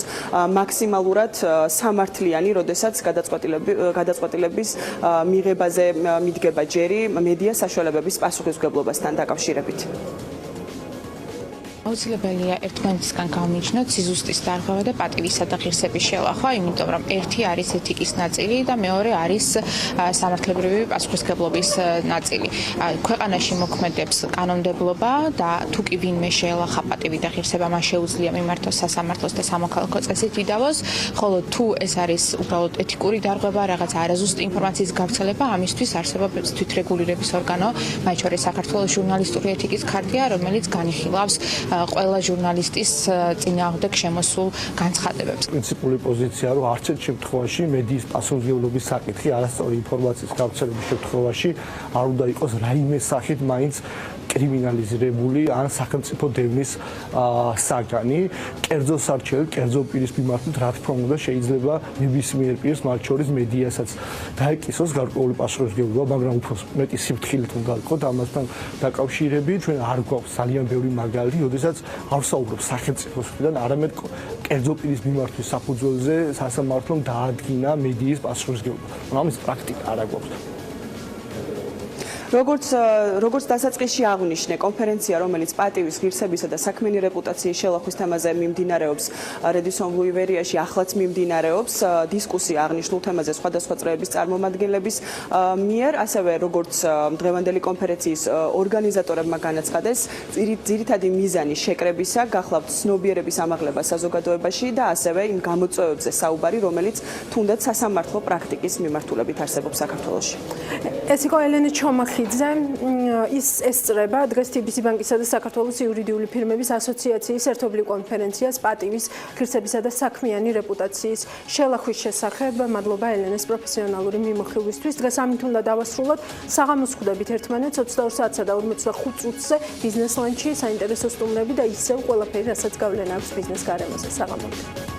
მაქსიმალურად სამართლიანი, როდესაც გადაწყვეტილების მიღებაზე მიდგება ჯერი მედია საშუალებების პასუხისმგებლობასთან დაკავშირებით. აუცილებელია ერთმანეთისგან გამიჯნოთ სიზუსტის დარღვევა და პატივისა და ღირსების შელახვა, იმიტომ რომ ერთი არის ეთიკის ნაწილი და მეორე არის სამართლებრივი პასუხისმგებლობის ნაწილი. ქვეყანაში მოქმედებს კანონმდებლობა და თუ კი ვინმე შეელახა პატივი და ღირსება, მას შეუძლია მიმართოს სასამართლოს და სამოქალაქო წესით ვიდავოს, ხოლო თუ ეს არის უბრალოდ ეთიკური დარღვევა, რაღაც არაზუსტი ინფორმაციის გავრცელება, ამისთვის არსებობს თვითრეგულირების ორგანო, მათ შორის საქართველოს ჟურნალისტური ეთიკის ქარტია, რომელიც განიხილავს ყველა ჟურნალისტის წინააღმდეგ შემოსულ განცხადებებს. პრინციპული პოზიცია, რომ არც ერთ შემთხვევაში მედიის პასუხისმგებლობის საკითხი არასწორი ინფორმაციის გავრცელების შემთხვევაში არ უნდა იყოს რაიმე სახით მაინც კრიმინალიზირებული ან სახელმწიფო დევნის საგანი. კერძო სარჩელი, კერძო პირის მიმართით, რა თქმა უნდა, შეიძლება ნებისმიერ პირს, მათ შორის მედიასაც დაეკისოს გარკვეული პასუხისმგებლობა, მაგრამ უფრო მეტი სიფრთხილით უნდა იყოს ამასთან დაკავშირებით. ჩვენ არ გვაქვს ძალიან ბევრი მაგალითი, როდესაც არ ვსაუბრობ სახელმწიფოს მხრიდან, არამედ კერძო პირის მიმართვის საფუძველზე სასამართლომ დაადგინა მედიის პასუხისმგებლობა. ამის პრაქტიკა არ გვაქვს. როგორც დასაწყისში აღვნიშნე, კონფერენცია, რომელიც პატივის ღირსებისა და საქმიანი რეპუტაციის შელახვის თემაზე მიმდინარეობს რედისონ ლუივერიაში, ახლაც მიმდინარეობს დისკუსია აღნიშნულ თემაზე სხვადასხვა წრეების წარმომადგენლების მიერ, ასევე როგორც დღევანდელი კონფერენციის ორგანიზატორებმა განაცხადეს, ძირითადი მიზანი შეკრებისა გახლავთ ცნობიერების ამაღლება საზოგადოებაში და ასევე იმ გამოწვევებზე საუბარი, რომელიც თუნდაც სასამართლო პრაქტიკის მიმართულებით არსებობს საქართველოში. ეს იყო ელენე ჩომახიძე, ის ესწრება დღეს TBC ბანკისა და საქართველოს იურიდიული ფირმების ასოციაციის ერთობლივ კონფერენციას პატივის ღირსებისა და საქმიანი რეპუტაციის შელახვის შესახებ. მადლობა ელენეს პროფესიონალური მიმოხილვისთვის. დღეს ამით უნდა დავასრულოთ. საღამოს ხვდებით ერთმანეთს 22 საათსა და 45 წუთზე ბიზნეს ლანჩი, საინტერესო სტუმრები და ისევ ყველაფერი, რასაც გავლენა აქვს ბიზნეს გარემოზე. საღამოთ.